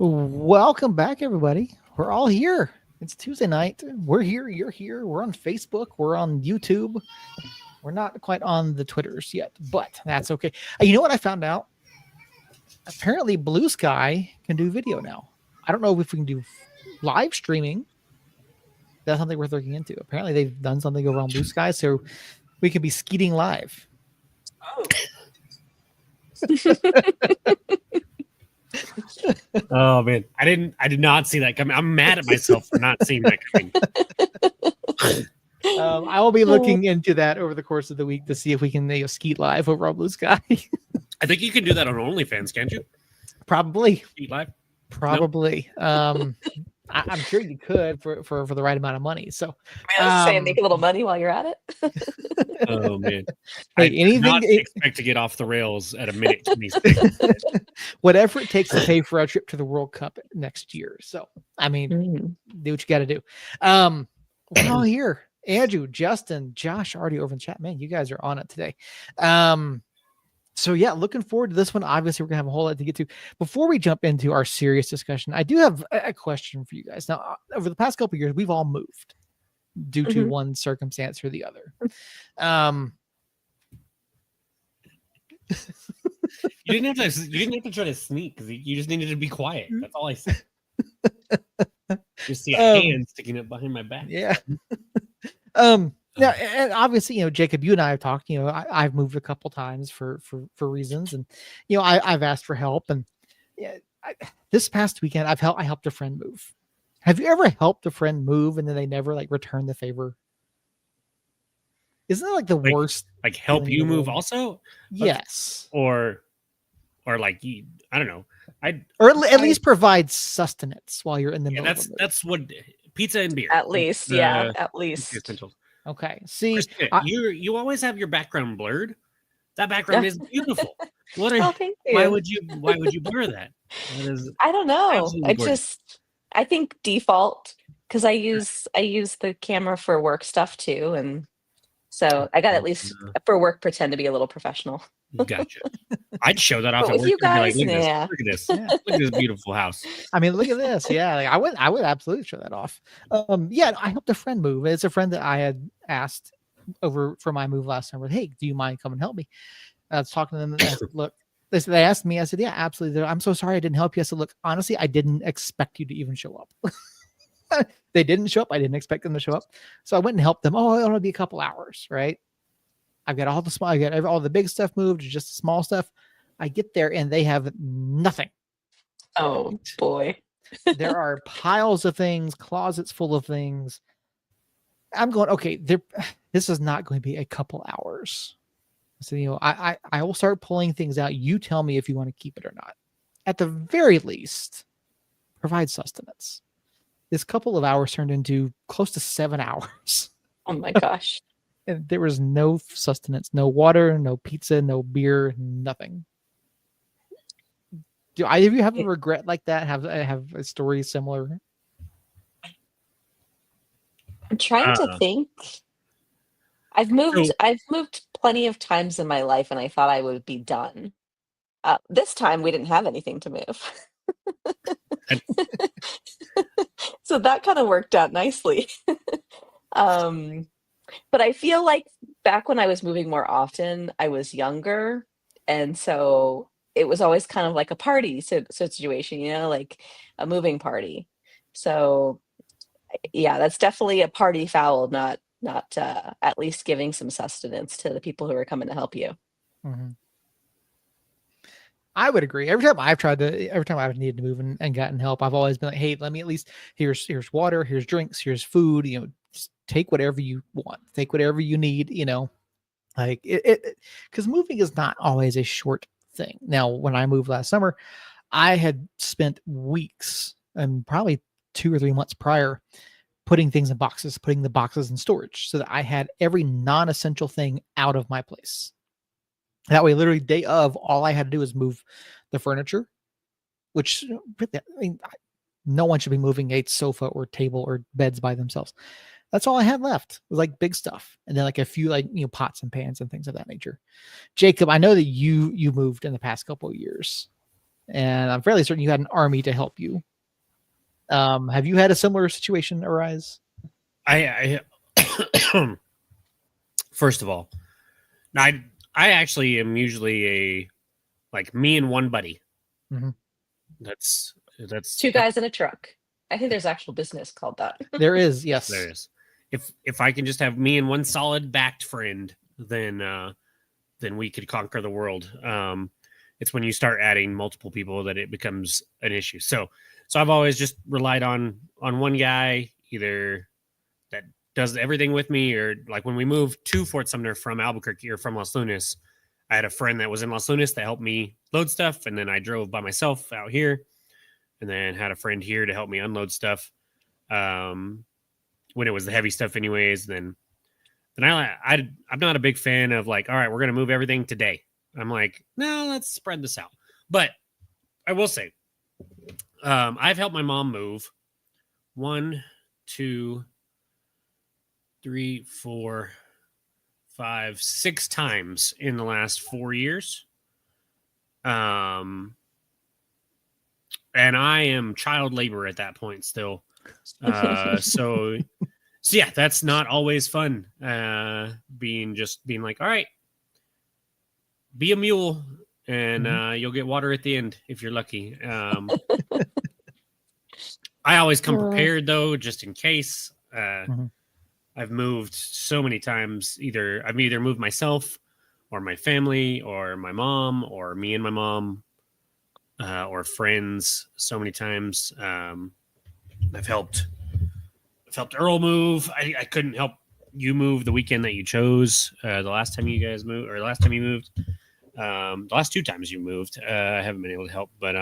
Welcome back, everybody. We're all here. It's Tuesday night. We're here. You're here. We're on Facebook. We're on YouTube. We're not quite on the Twitters yet, but that's okay. You know what I found out? Apparently, Blue Sky can do video now. I don't know if we can do live streaming. That's something worth looking into. Apparently, they've done something over on Blue Sky, so we can be skeeting live. Oh. Oh man, I did not see that coming. I'm mad at myself for not seeing that coming. I will be looking into that over the course of the week to see if we can skeet live over on Blue Sky. I think you can do that on OnlyFans, can't you? Probably. Skeet live? Probably. Nope. I'm sure you could for the right amount of money. So I was saying, make a little money while you're at it. Oh man, hey, I did not expect to get off the rails at a minute 26. Whatever it takes to pay for our trip to the World Cup next year. So I mean, do what you got to do. We're all here. Andrew, Justin, Josh, already over in the chat. Man, you guys are on it today. So yeah, looking forward to this one. Obviously, we're gonna have a whole lot to get to. Before we jump into our serious discussion, I do have a question for you guys. Now, over the past couple of years, we've all moved due to one circumstance or the other. You didn't have to try to sneak because you just needed to be quiet. That's all I said. Just see a hand sticking up behind my back. Yeah. Now, and obviously, Jacob, you and I have talked. I've moved a couple times for reasons, and I've asked for help. And this past weekend, I helped a friend move. Have you ever helped a friend move and then they never return the favor? Isn't that the worst? Like help you move also? Yes. Or I don't know. Or at least provide sustenance while you're in the middle. That's what pizza and beer. At least, at least. Essentials. Okay. See, Christina, you always have your background blurred. That background is beautiful. Thank you. Why would you blur that? I don't know. I think default, because I use the camera for work stuff too, and so I got at least for work pretend to be a little professional. Gotcha. I'd show that off But at with work. you guys, look at this. Look at this beautiful house. I mean, look at this. Yeah, I would absolutely show that off. Yeah, I helped a friend move. It's a friend that I had asked over for my move last summer. Hey, do you mind coming help me? I was talking to them. And I said, look, they asked me. I said, yeah, absolutely. I'm so sorry I didn't help you. I said, look, honestly, I didn't expect you to even show up. They didn't show up. I didn't expect them to show up. So I went and helped them. Oh, it'll be a couple hours, right? I've got all the small, I got all the big stuff moved, just the small stuff. I get there and they have nothing. Oh boy. There are piles of things, closets full of things. I'm going, okay, this is not going to be a couple hours. So, I will start pulling things out. You tell me if you want to keep it or not. At the very least, provide sustenance. This couple of hours turned into close to 7 hours. Oh my gosh. And there was no sustenance, no water, no pizza, no beer, nothing. Do either of you have a regret like that? Have a story similar? I'm trying to think. I've moved plenty of times in my life, and I thought I would be done. This time we didn't have anything to move. So that kind of worked out nicely. But I feel like back when I was moving more often, I was younger. And so it was always kind of like a party situation, like a moving party. So yeah, that's definitely a party foul, not at least giving some sustenance to the people who are coming to help you. Mm-hmm. I would agree. Every time I've needed to move and gotten help, I've always been like, hey, let me at least, here's water, here's drinks, here's food, just take whatever you want, take whatever you need, like it, because moving is not always a short thing. Now, when I moved last summer, I had spent weeks and probably 2 or 3 months prior putting things in boxes, putting the boxes in storage so that I had every non-essential thing out of my place. That way, literally day of, all I had to do was move the furniture, which, I mean, no one should be moving a sofa or table or beds by themselves. That's all I had left. It was like big stuff. And then like a few pots and pans and things of that nature. Jacob, I know that you moved in the past couple of years. and I'm fairly certain you had an army to help you. Have you had a similar situation arise? I first of all, I actually am usually a like me and one buddy. Mhm. That's Two guys in a truck. I think there's actual business called that. There is, yes. there is. If I can just have me and one solid backed friend, then we could conquer the world. It's when you start adding multiple people that it becomes an issue. So I've always just relied on one guy, either that does everything with me, or like when we moved to Fort Sumner from Albuquerque or from Los Lunas, I had a friend that was in Los Lunas that helped me load stuff, and then I drove by myself out here, and then had a friend here to help me unload stuff when it was the heavy stuff anyways. Then I'm not a big fan of like, all right, we're going to move everything today. I'm like, no, let's spread this out. But I will say, I've helped my mom move 1, 2, 3, 4, 5, 6 times in the last 4 years. And I am child labor at that point still. So yeah, that's not always fun. Being like, all right, be a mule, and you'll get water at the end if you're lucky. I always come prepared though, just in case. I've moved so many times. I've either moved myself, or my family, or my mom, or me and my mom, or friends. So many times. I've helped Earl move. I couldn't help you move the weekend that you chose. The last time you guys moved, or the last time you moved. The last 2 times you moved, I haven't been able to help, but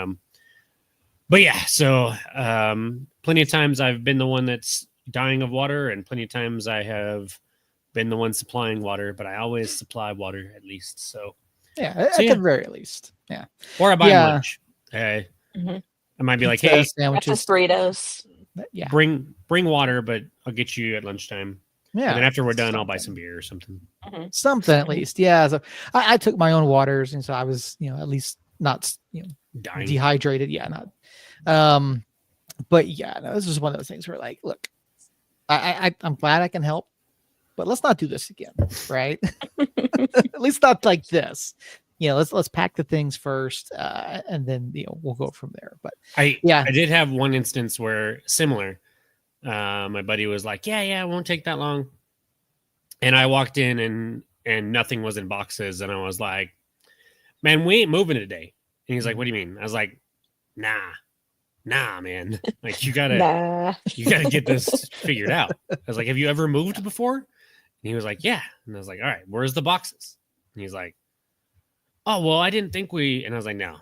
yeah. So plenty of times I've been the one that's dying of water, and plenty of times I have been the one supplying water. But I always supply water at least. So yeah, at the very least, yeah. Or I buy lunch. I might be like, Pizza, hey, sandwiches, burritos. Yeah, bring water, but I'll get you at lunchtime. Yeah, and then after we're done, I'll buy some beer or something. Something at least, yeah. So I took my own waters, and so I was, at least not, dying, dehydrated. Yeah, not. But yeah, no, this is one of those things where, like, look, I'm glad I can help, but let's not do this again, right? At least not like this. Let's pack the things first, and then we'll go from there. But I did have one instance where similar. My buddy was like, yeah, it won't take that long. And I walked in and nothing was in boxes. And I was like, man, we ain't moving today. And he's like, what do you mean? I was like, nah, man. Like, you gotta get this figured out. I was like, have you ever moved before? And he was like, yeah. And I was like, all right, where's the boxes? And he's like, oh, well, I didn't think and I was like, no.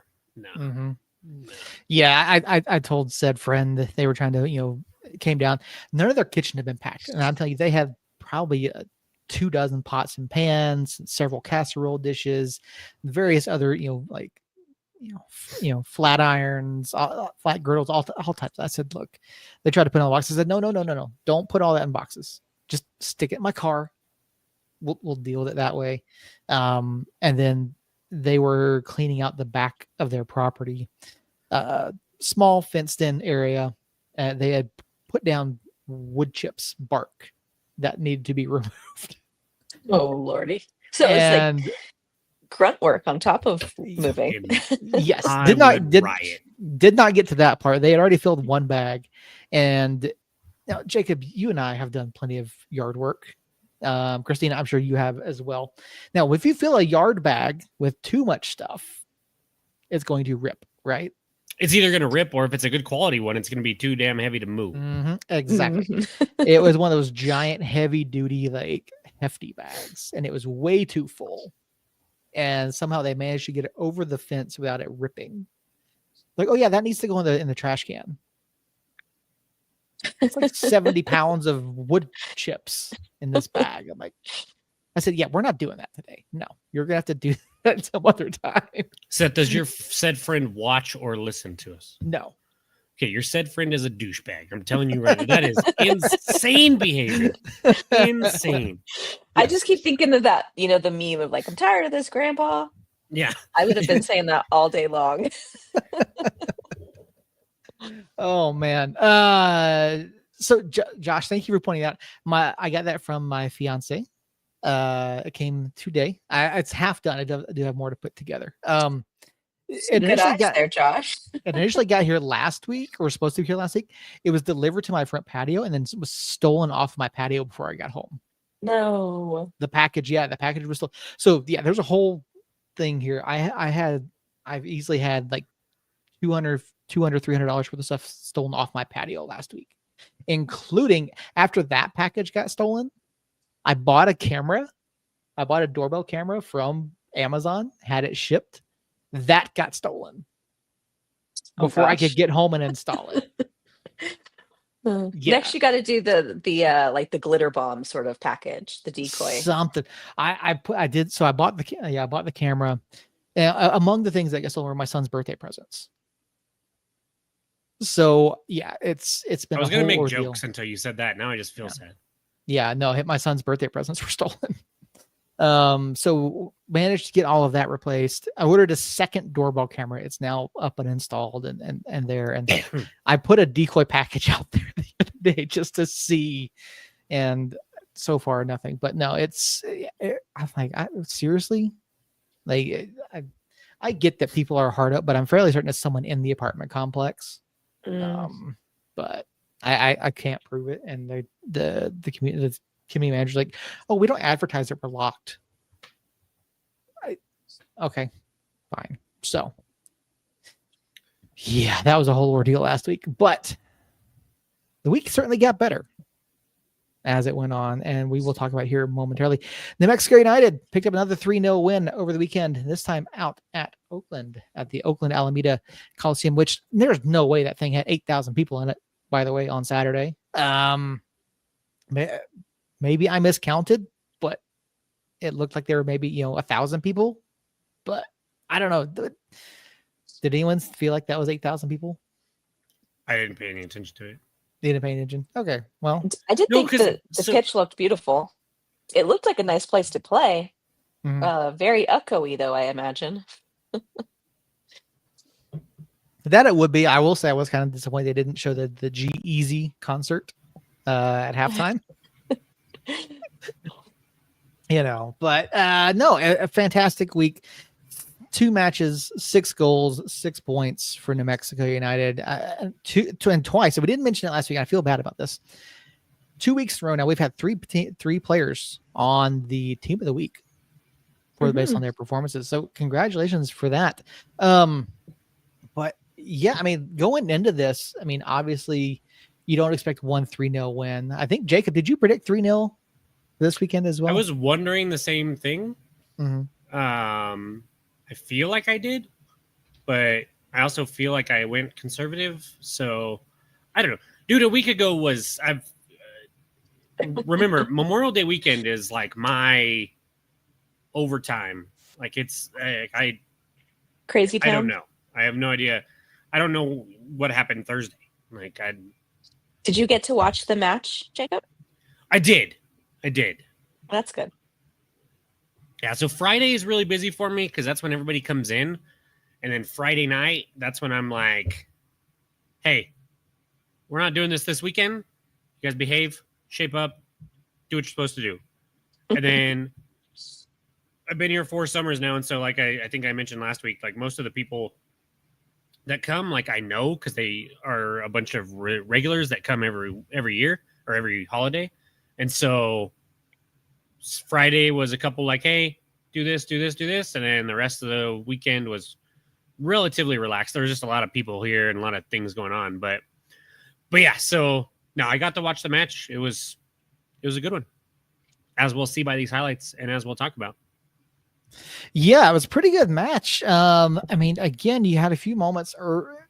Yeah. I told said friend that they were trying to, came down, none of their kitchen had been packed, and I'm telling you, they had probably 24 pots and pans, several casserole dishes, various other flat irons, flat girdles, all types. I said, look, they tried to put it in the boxes. I said, no, don't put all that in boxes, just stick it in my car, we'll deal with it that way. And then they were cleaning out the back of their property, small fenced in area. They had put down wood chips, bark that needed to be removed. Oh Lordy! So it's like grunt work on top of moving. Yes, did not get to that part. They had already filled one bag, and now Jacob, you and I have done plenty of yard work. Christina, I'm sure you have as well. Now, if you fill a yard bag with too much stuff, it's going to rip, right? It's either going to rip, or if it's a good quality one, it's going to be too damn heavy to move. Exactly. It was one of those giant, heavy duty, like hefty bags, and it was way too full. And somehow they managed to get it over the fence without it ripping. Like, oh yeah, that needs to go in the trash can. It's like 70 pounds of wood chips in this bag. I'm like, I said, yeah, we're not doing that today. No, you're gonna have to do that some other time. Seth, does your said friend watch or listen to us? No. Okay, your said friend is a douchebag. I'm telling you right now, that is insane behavior. Insane. I just keep thinking of that, the meme of like, I'm tired of this, Grandpa. Yeah. I would have been saying that all day long. Oh man. So Josh, thank you for pointing out. I got that from my fiance. It came today. It's half done. I do have more to put together. It Good initially eyes got there, Josh. it initially got here last week, or was supposed to be here last week. It was delivered to my front patio and then was stolen off my patio before I got home. No. The package was still. So yeah, there's a whole thing here. I've easily had like $200, $300 worth of stuff stolen off my patio last week, including after that package got stolen. I bought a camera. I bought a doorbell camera from Amazon, had it shipped. That got stolen before I could get home and install it. Yeah. Next, you got to do the like the glitter bomb sort of package, the decoy. Something. I did. So I bought the camera. Among the things that got stolen were my son's birthday presents. So yeah, it's been. I was a gonna whole make ordeal. jokes until you said that. Now I just feel sad. Yeah, no, my son's birthday presents were stolen. So managed to get all of that replaced. I ordered a second doorbell camera. It's now up and installed and there. And I put a decoy package out there the other day just to see. And so far nothing. But no, I'm like, seriously? Like I get that people are hard up, but I'm fairly certain it's someone in the apartment complex. But I can't prove it. And the community manager's like, oh, we don't advertise that we're locked. Okay, fine. So yeah, that was a whole ordeal last week, but the week certainly got better as it went on, and we will talk about here momentarily. New Mexico United picked up another 3-0 win over the weekend, this time out at Oakland, at the Oakland Alameda Coliseum, which there's no way that thing had 8,000 people in it, by the way, on Saturday. Maybe I miscounted, but it looked like there were maybe 1,000 people. But I don't know. Did anyone feel like that was 8,000 people? I didn't pay any attention to it. You didn't pay attention? Okay, well, I did think the pitch looked beautiful. It looked like a nice place to play. Very echoey, though, I imagine. That it would be. I will say I was kind of disappointed they didn't show the G-Eazy concert at halftime. But no, a fantastic week. 2 matches, 6 goals, 6 points for New Mexico United. And twice. So we didn't mention it last week. I feel bad about this. 2 weeks in a row now, we've had three players on the team of the week based on their performances. So congratulations for that. But yeah, I mean, going into this, I mean, obviously you don't expect 3-0 win. I think, Jacob, did you predict 3-0 this weekend as well? I was wondering the same thing. I feel like I did, but I also feel like I went conservative. So I don't know, dude. A week ago remember Memorial Day weekend is like my overtime. Like it's crazy town. I don't know. I have no idea. I don't know what happened Thursday. Did you get to watch the match, Jacob? I did. That's good. Yeah, so Friday is really busy for me because that's when everybody comes in. And then Friday night, that's when I'm like, hey, we're not doing this weekend. You guys behave, shape up, do what you're supposed to do. And then I've been here 4 summers now. And so like I think I mentioned last week, like most of the people that come, like I know because they are a bunch of regulars that come every year or every holiday. And so Friday was a couple like, hey, do this. And then the rest of the weekend was relatively relaxed. There was just a lot of people here and a lot of things going on. But yeah, so no, I got to watch the match. It was a good one, as we'll see by these highlights and as we'll talk about. Yeah, it was a pretty good match. I mean, again, you had a few moments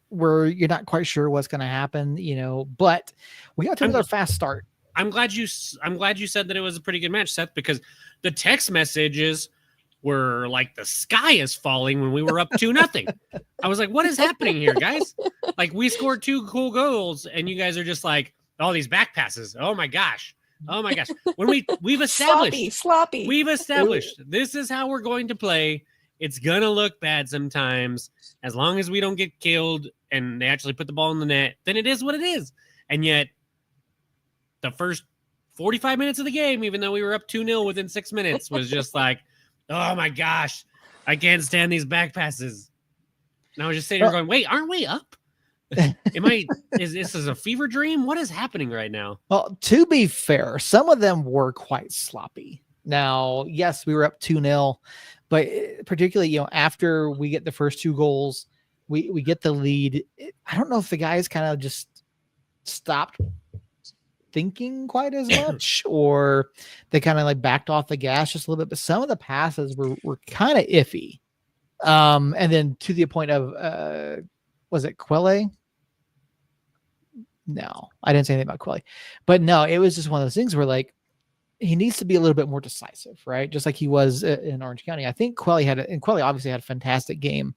where you're not quite sure what's going to happen, but we got to another fast start. I'm glad you said that it was a pretty good match, Seth, because the text messages were like the sky is falling when we were up 2-0. I was like, what is happening here, guys? Like we scored 2 cool goals and you guys are just like, all these back passes. Oh my gosh. When we've established sloppy. We've established this is how we're going to play It's gonna look bad sometimes. As long as we don't get killed and they actually put the ball in the net, then it is what it is. And yet, the first 45 minutes of the game, even though we were up 2-0 within 6 minutes, was just like, oh my gosh, I can't stand these back passes. And I was just sitting here going, wait, aren't we up? Is this a fever dream? What is happening right now? Well, to be fair, some of them were quite sloppy. Now, yes, we were up 2-0, but particularly, after we get the first 2 goals, we get the lead. I don't know if the guys kind of just stopped thinking quite as much, or they kind of like backed off the gas just a little bit, but some of the passes were kind of iffy. And then to the point of, was it Quelle? No, I didn't say anything about Quelle, but no, it was just one of those things where like, he needs to be a little bit more decisive, right? Just like he was in Orange County. I think Quelle obviously had a fantastic game,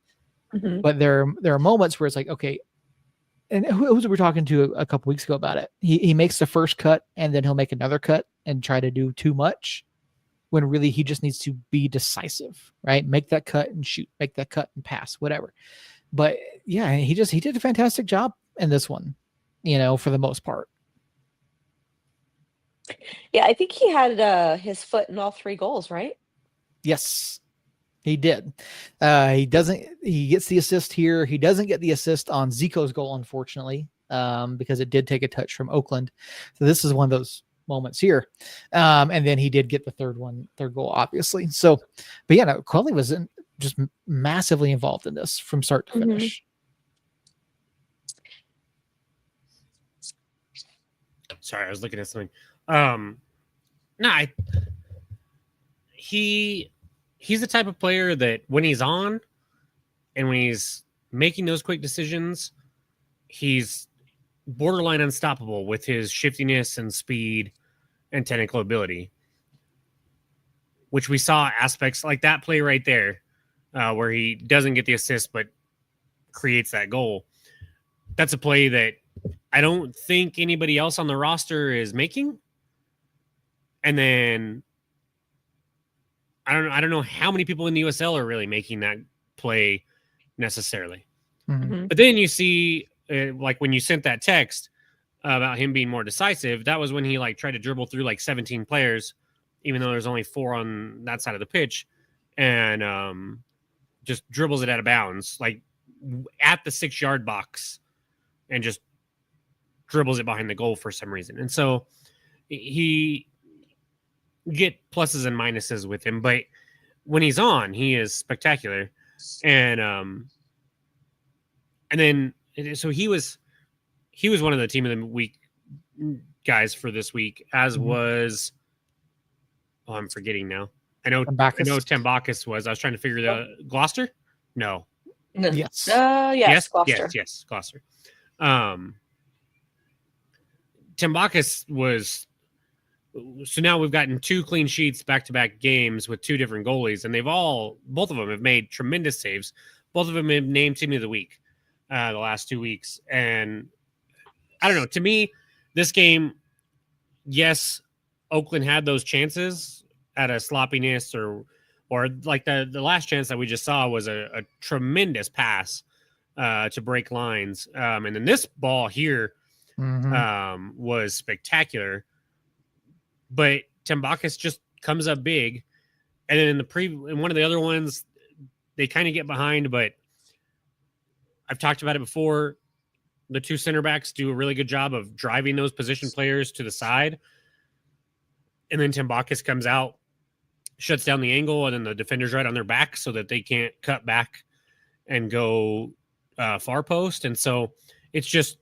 but there are moments where it's like, okay, and who was we talking to a couple weeks ago about it? He makes the first cut and then he'll make another cut and try to do too much, when really he just needs to be decisive, right? Make that cut and shoot, make that cut and pass, whatever. But yeah, he did a fantastic job in this one, for the most part. Yeah, I think he had his foot in all 3 goals, right? Yes, he did. He gets the assist here. He doesn't get the assist on Zico's goal, unfortunately, because it did take a touch from Oakland. So this is one of those moments here. And then he did get the third goal, obviously. So, but yeah, no, Quelle was just massively involved in this from start to finish. Sorry, I was looking at something. He's the type of player that when he's on and when he's making those quick decisions, he's borderline unstoppable with his shiftiness and speed and technical ability, which we saw aspects like that play right there, where he doesn't get the assist but creates that goal. That's a play that I don't think anybody else on the roster is making. And then I don't know how many people in the USL are really making that play necessarily. But then you see, like when you sent that text about him being more decisive, that was when he like tried to dribble through like 17 players, even though there's only 4 on that side of the pitch, and just dribbles it out of bounds, like at the 6-yard box, and just dribbles it behind the goal for some reason. And so he get pluses and minuses with him, but when he's on, he is spectacular. And then so he was one of the team of the week guys for this week, as was I'm forgetting now. I know Tambakis was. I was trying to figure the Gloucester. No. Yes. Yes. Gloucester. Yes. Gloucester. Tambakis was. So now we've gotten 2 clean sheets back-to-back games with 2 different goalies, and both of them have made tremendous saves. Both of them have named team of the week the last 2 weeks. And I don't know, to me, this game, yes, Oakland had those chances at a sloppiness or like the last chance that we just saw was a tremendous pass to break lines. And then this ball here was spectacular. But Tambakis just comes up big, and then in one of the other ones, they kind of get behind. But I've talked about it before. The 2 center backs do a really good job of driving those position players to the side, and then Tambakis comes out, shuts down the angle, and then the defender's right on their back so that they can't cut back and go far post. And so it's just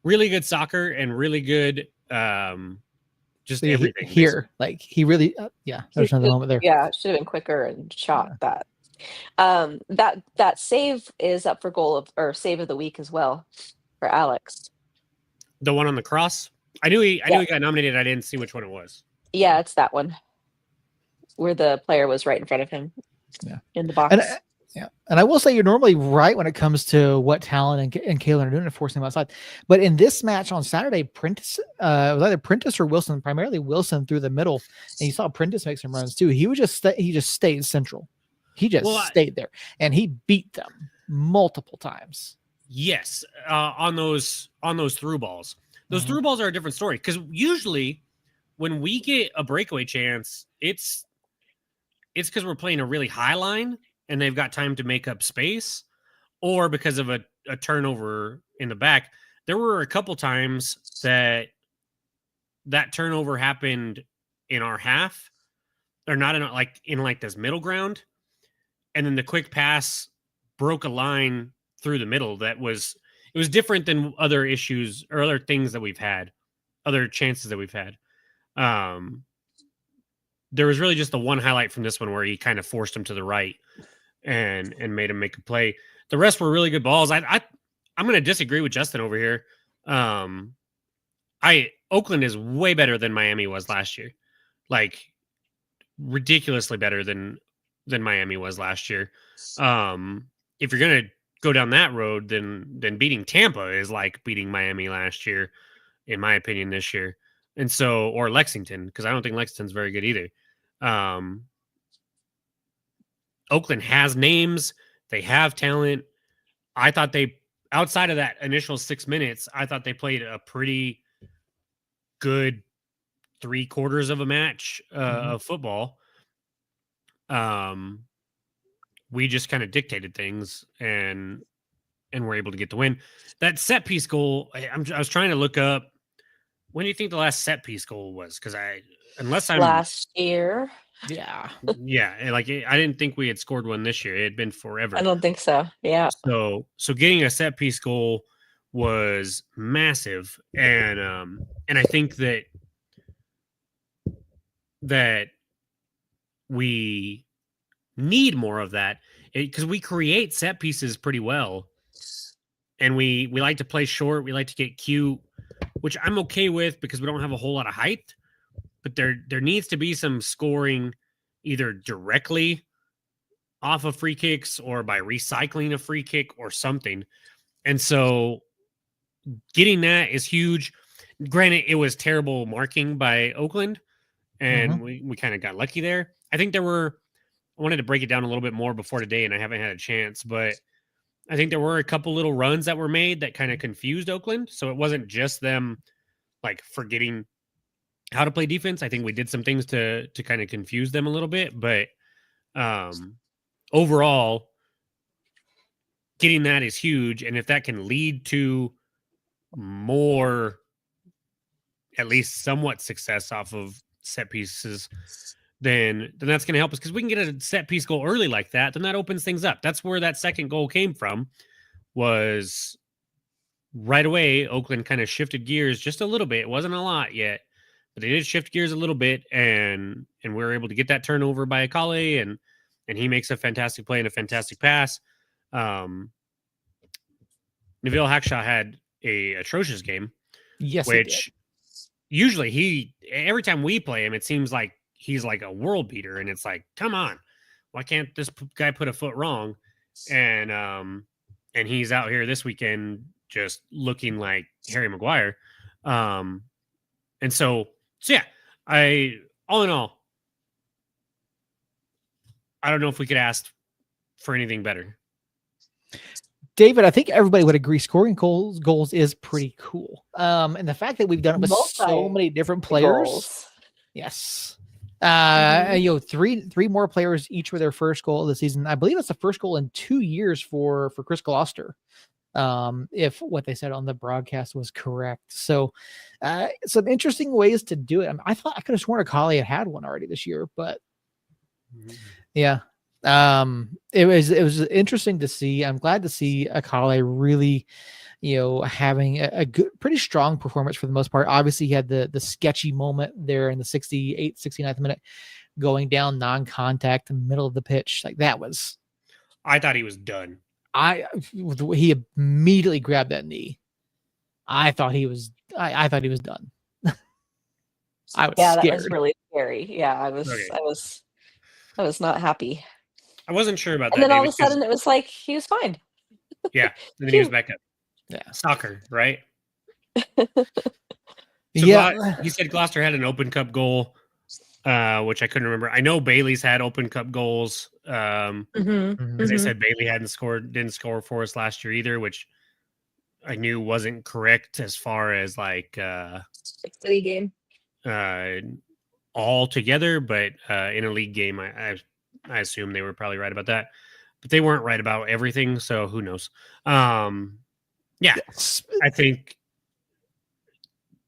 really good soccer and really good. Just everything here, like he really, there's another moment there. Yeah, should have been quicker and shot that. That save is up for save of the week as well for Alex. The one on the cross. I knew he got nominated. I didn't see which one it was. Yeah, it's that one where the player was right in front of him. Yeah, in the box. Yeah, and I will say you're normally right when it comes to what Talon and Kalen are doing to forcing him outside. But in this match on Saturday, Prentice it was either Prentice or Wilson, primarily Wilson through the middle, and you saw Prentice make some runs too. He was he just stayed central. He just stayed there, and he beat them multiple times. Yes, on those through balls. Those through balls are a different story because usually when we get a breakaway chance, it's because we're playing a really high line and they've got time to make up space, or because of a turnover in the back. There were a couple times that turnover happened in our half, or not in like this middle ground, and then the quick pass broke a line through the middle. It was different than other issues or other things that we've had, other chances that we've had. There was really just the one highlight from this one where he kind of forced him to the right and made him make a play. The rest were really good balls. I'm going to disagree with Justin over here. Oakland is way better than Miami was last year. Like ridiculously better than Miami was last year. If you're going to go down that road, then beating Tampa is like beating Miami last year, in my opinion, this year. And so, or Lexington, because I don't think Lexington's very good either. Oakland has names. They have talent. I thought outside of that initial 6 minutes, I thought they played a pretty good 3/4 of a match of football. We just kind of dictated things and were able to get the win. That set piece goal, I was trying to look up. When do you think the last set piece goal was? Because last year. Yeah. Yeah. Like I didn't think we had scored one this year. It had been forever. I don't think so. Yeah. So getting a set piece goal was massive. And I think that we need more of that because we create set pieces pretty well. And we like to play short. We like to get cute, which I'm okay with because we don't have a whole lot of height. But there needs to be some scoring either directly off of free kicks or by recycling a free kick or something. And so getting that is huge. Granted, it was terrible marking by Oakland, and we kind of got lucky there. I think I wanted to break it down a little bit more before today, and I haven't had a chance, but I think there were a couple little runs that were made that kind of confused Oakland. So it wasn't just them like forgetting how to play defense. I think we did some things to kind of confuse them a little bit, but overall, getting that is huge. And if that can lead to more, at least somewhat success off of set pieces, then that's going to help us because we can get a set piece goal early like that. Then that opens things up. That's where that second goal came from, was right away. Oakland kind of shifted gears just a little bit. It wasn't a lot yet, but they did shift gears a little bit, and we were able to get that turnover by Akale, and he makes a fantastic play and a fantastic pass. Nabil Hackshaw had a atrocious game. Yes, which usually every time we play him, it seems like he's like a world beater, and it's like, come on, why can't this guy put a foot wrong? And he's out here this weekend just looking like Harry Maguire. And so yeah, all in all, I don't know if we could ask for anything better. David, I think everybody would agree scoring goals is pretty cool. And the fact that we've done it with so many different players. Goals. Yes. Three more players each with their first goal of the season. I believe it's the first goal in 2 years for Chris Gloucester. If what they said on the broadcast was correct. So some interesting ways to do it. I thought I could have sworn Akale had one already this year, but yeah. It was interesting to see. I'm glad to see Akale really, having a good, pretty strong performance for the most part. Obviously, he had the sketchy moment there in the 69th minute, going down non-contact in the middle of the pitch. Like that was. I thought he was done. He immediately grabbed that knee. I thought he was done. I was scared. That was really scary. Yeah, I was not happy. I wasn't sure about And that, then all of David. a sudden, it was like he was fine. Yeah, and then he was Phew. back up. Yeah. Soccer, right? So Yeah. he said Gloucester had an Open Cup goal, which I couldn't remember. I know Bailey's had Open Cup goals. Because they said Bailey didn't score for us last year either, which I knew wasn't correct as far as like City game. all together, but in a league game, I assume they were probably right about that, but they weren't right about everything. So who knows? Yeah, Yes. I think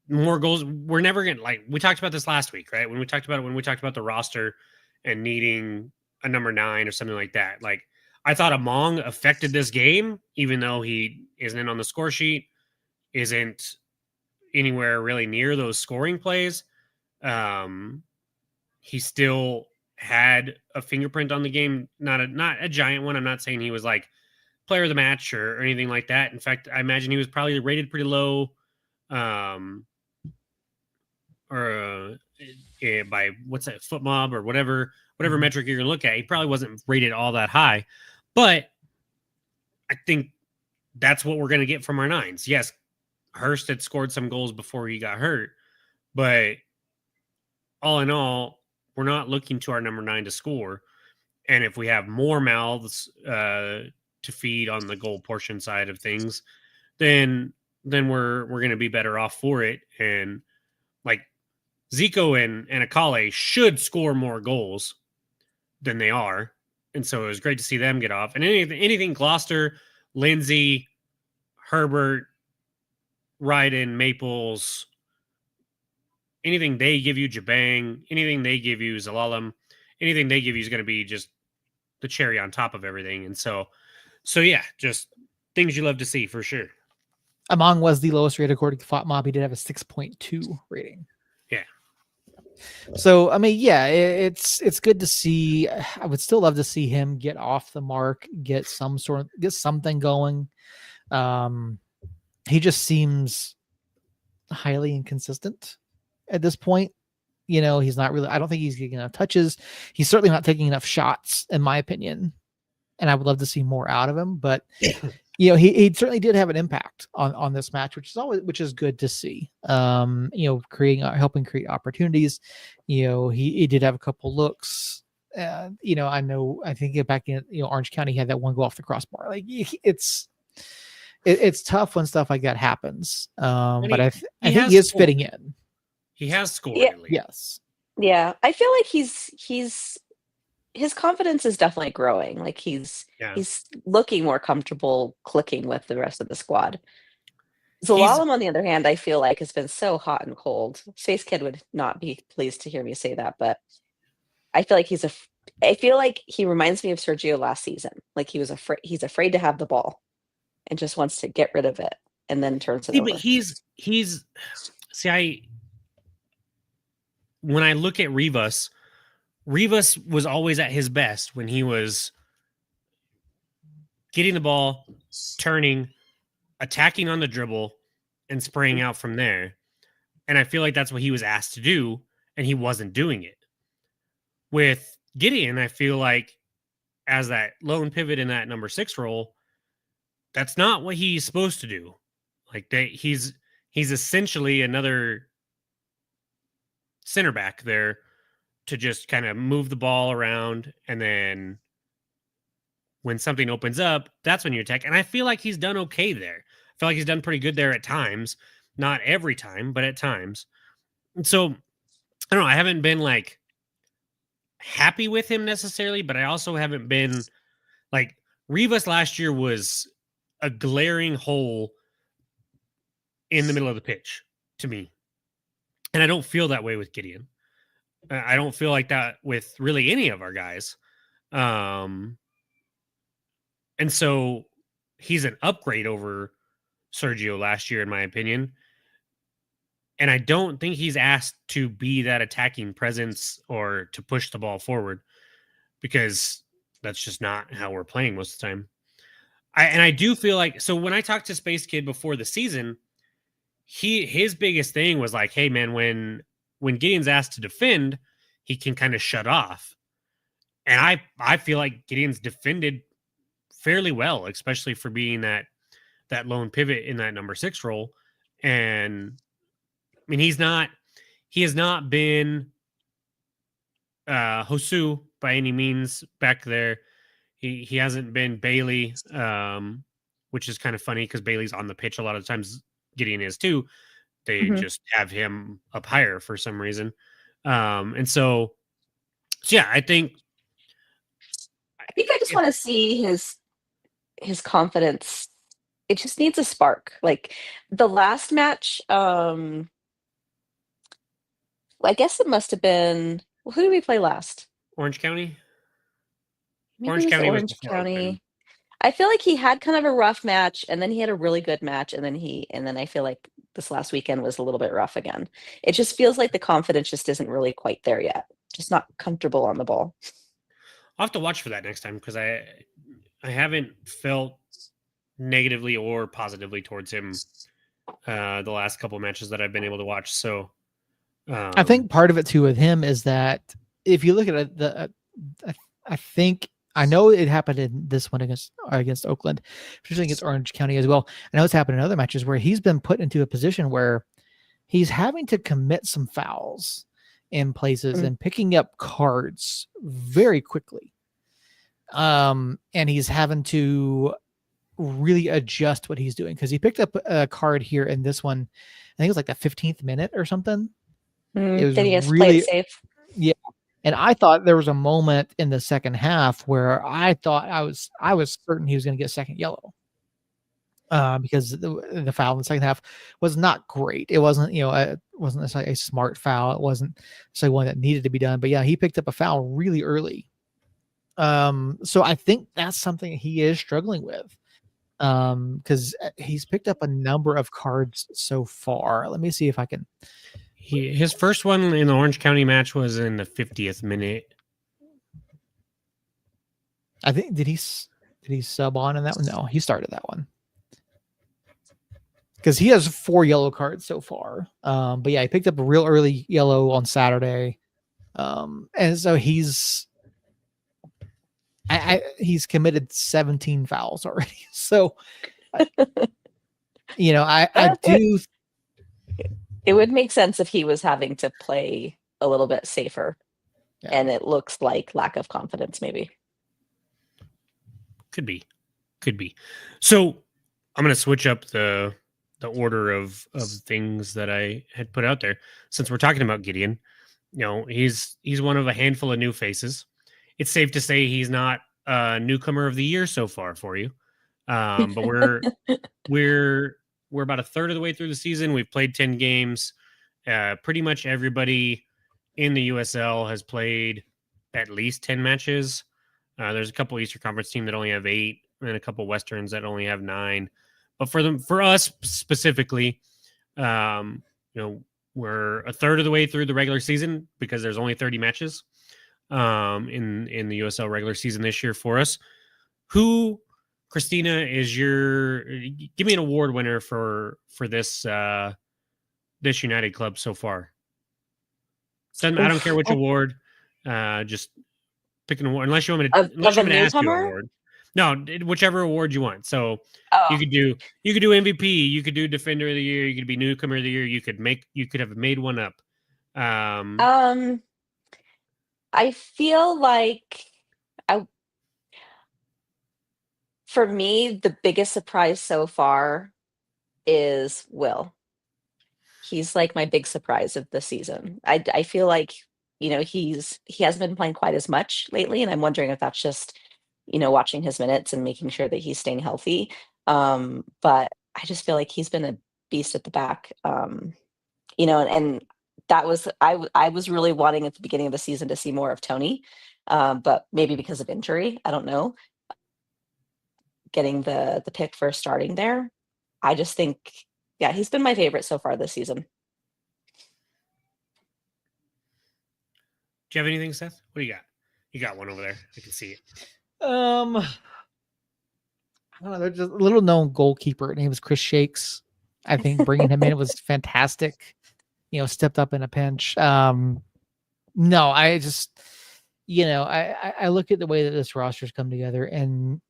more goals. We're never gonna like we talked about this last week, right? When we talked about the roster and needing a number 9 or something like that. Like I thought Among affected this game, even though he isn't on the score sheet, isn't anywhere really near those scoring plays. He still had a fingerprint on the game, not a giant one. I'm not saying he was like player of the match or anything like that. In fact, I imagine he was probably rated pretty low, or by what's that, foot mob or whatever metric you're gonna look at. He probably wasn't rated all that high, but I think that's what we're gonna get from our 9s. Yes, Hurst had scored some goals before he got hurt, but all in all, we're not looking to our number 9 to score. And if we have more mouths to feed on the goal portion side of things, then we're going to be better off for it. And like Zico and Akale should score more goals than they are. And so it was great to see them get off. And anything Gloucester, Lindsay, Herbert, Ryden, Maples, anything they give you, Jabang, anything they give you, Zalalem, anything they give you is going to be just the cherry on top of everything. And so yeah, just things you love to see for sure. Among was the lowest rated according to FOTMob. He did have a 6.2 rating. Yeah. So I mean, yeah, it's good to see. I would still love to see him get off the mark, get something going. He just seems highly inconsistent at this point. He's not really. I don't think he's getting enough touches. He's certainly not taking enough shots, in my opinion. And I would love to see more out of him. But he certainly did have an impact on this match, which is good to see. Helping create opportunities. He did have a couple looks. I think back in Orange County, he had that one go off the crossbar. Like it's tough when stuff like that happens. But I think he is fitting in. He has scored. Yeah. Yes. Yeah, I feel like his confidence is definitely growing. Like he's looking more comfortable clicking with the rest of the squad. Zalalem, on the other hand, I feel like has been so hot and cold. Space Kid would not be pleased to hear me say that, but I feel like I feel like he reminds me of Sergio last season. Like he's afraid to have the ball and just wants to get rid of it and then turns it over. But when I look at Rivas was always at his best when he was getting the ball, turning, attacking on the dribble, and spraying out from there. And I feel like that's what he was asked to do, and he wasn't doing it. With Gideon, I feel like as that lone pivot in that number 6 role, that's not what he's supposed to do. Like he's essentially another center back there to just kind of move the ball around, and then when something opens up, that's when you attack. And I feel like he's done okay there. I feel like he's done pretty good there at times. Not every time, but at times. And so, I don't know. I haven't been like happy with him necessarily, but I also haven't been like Rivas last year was a glaring hole in the middle of the pitch to me. And I don't feel that way with Gideon. I don't feel like that with really any of our guys. And so he's an upgrade over Sergio last year, in my opinion. And I don't think he's asked to be that attacking presence or to push the ball forward, because that's just not how we're playing most of the time. I do feel like, so when I talked to Space Kid before the season, his biggest thing was like, hey man, when Gideon's asked to defend, he can kind of shut off. And I feel like Gideon's defended fairly well, especially for being that lone pivot in that number 6 role. And I mean, he has not been Hosu by any means back there. He hasn't been Bailey, which is kind of funny because Bailey's on the pitch a lot of times. Gideon is too. They just have him up higher for some reason. And so yeah, I think I just want to see his confidence. It just needs a spark. Like the last match, I guess it must have been, well, who did we play last? Orange County. Maybe Orange it was County was Orange before Oakland. County. I feel like he had kind of a rough match, and then he had a really good match, and then I feel like this last weekend was a little bit rough again. It just feels like the confidence just isn't really quite there yet. Just not comfortable on the ball. I'll have to watch for that next time because I haven't felt negatively or positively towards him the last couple of matches that I've been able to watch. So I think part of it too with him is that if you look at it, I think I know it happened in this one against Oakland, especially against Orange County as well. I know it's happened in other matches where he's been put into a position where he's having to commit some fouls in places and picking up cards very quickly. And he's having to really adjust what he's doing because he picked up a card here in this one. I think it was like the 15th minute or something. It was Then he has to play really it safe. Yeah. And I thought there was a moment in the second half where I thought I was certain he was going to get second yellow. Because the foul in the second half was not great. It wasn't, it wasn't necessarily a smart foul. It wasn't necessarily one that needed to be done. But yeah, he picked up a foul really early. So I think that's something he is struggling with. Because he's picked up a number of cards so far. Let me see if I can. His first one in the Orange County match was in the 50th minute. I think did he sub on in that one? No, he started that one. Because he has 4 yellow cards so far. But yeah, he picked up a real early yellow on Saturday. And so he's committed 17 fouls already. So I do. It would make sense if he was having to play a little bit safer. Yeah. And it looks like lack of confidence, maybe. Could be. So I'm going to switch up the order of things that I had put out there. Since we're talking about Gideon, he's one of a handful of new faces. It's safe to say he's not a newcomer of the year so far for you. But we're about a third of the way through the season. We've played 10 games. Pretty much everybody in the USL has played at least 10 matches. There's a couple Eastern Conference teams that only have 8 and a couple Westerns that only have 9. But for us specifically, we're a third of the way through the regular season because there's only 30 matches in the USL regular season this year for us. Who, Christina, is give me an award winner for this this United club so far? I don't care which award. Just pick an award, unless you want me to ask you an award. No, whichever award you want. So you could do MVP, you could do Defender of the Year, you could be Newcomer of the Year, you could have made one up. I feel like for me, the biggest surprise so far is Will. He's like my big surprise of the season. I feel like, he hasn't been playing quite as much lately, and I'm wondering if that's just, watching his minutes and making sure that he's staying healthy. But I just feel like he's been a beast at the back. And that was I was really wanting at the beginning of the season to see more of Tony, but maybe because of injury, I don't know. Getting the pick for starting there, I just think, yeah, he's been my favorite so far this season. Do you have anything, Seth? What do you got? You got one over there. I can see it. I don't know. There's a little known goalkeeper. His name was Chris Shakes. I think bringing him in was fantastic. Stepped up in a pinch. No, I just, I look at the way that this roster's come together, and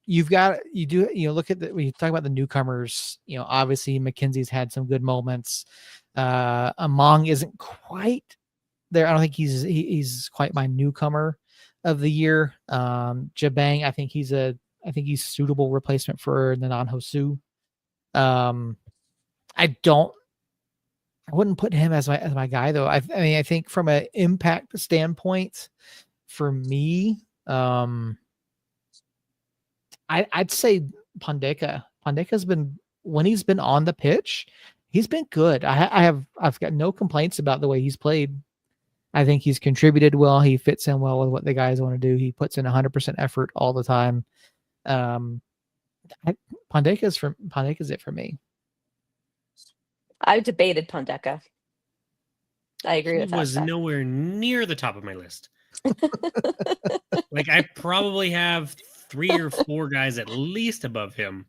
you look at when you talk about the newcomers, obviously McKenzie's had some good moments. Among isn't quite there. I don't think he's quite my newcomer of the year. Jabang, I think he's suitable replacement for Nanan Hosu. I wouldn't put him as my guy though. I mean, I think from an impact standpoint, for me, I'd say Pandeka. Pandeka's been, when he's been on the pitch, he's been good. I've got no complaints about the way he's played. I think he's contributed well. He fits in well with what the guys want to do. He puts in 100% effort all the time. Pandeka's it for me. I've debated Pandeka. I agree with that. He was nowhere near the top of my list. Like, I probably have 3 or 4 guys at least above him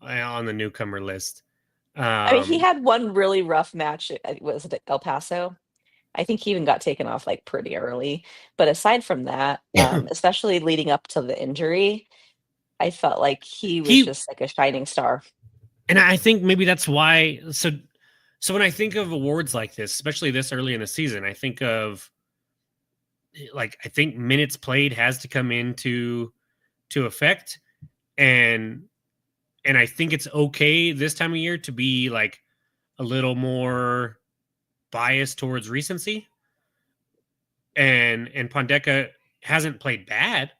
on the newcomer list. I mean, he had one really rough match. Was it El Paso? I think he even got taken off like pretty early. But aside from that, especially leading up to the injury, I felt like he was just like a shining star. And I think maybe that's why. So when I think of awards like this, especially this early in the season, I think of, like, I think minutes played has to come into effect, and I think it's okay this time of year to be like a little more biased towards recency. And Pandeka hasn't played bad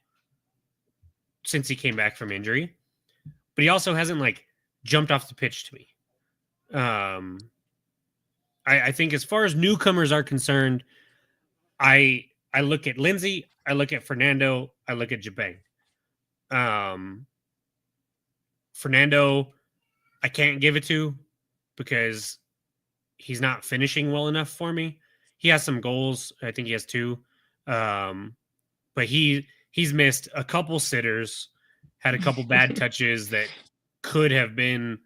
since he came back from injury, but he also hasn't like jumped off the pitch to me. I think as far as newcomers are concerned, I look at Lindsay, I look at Fernando, I look at Jabang. Fernando, I can't give it to because he's not finishing well enough for me. He has some goals. I think he has 2. But he's missed a couple sitters, had a couple bad touches that could have been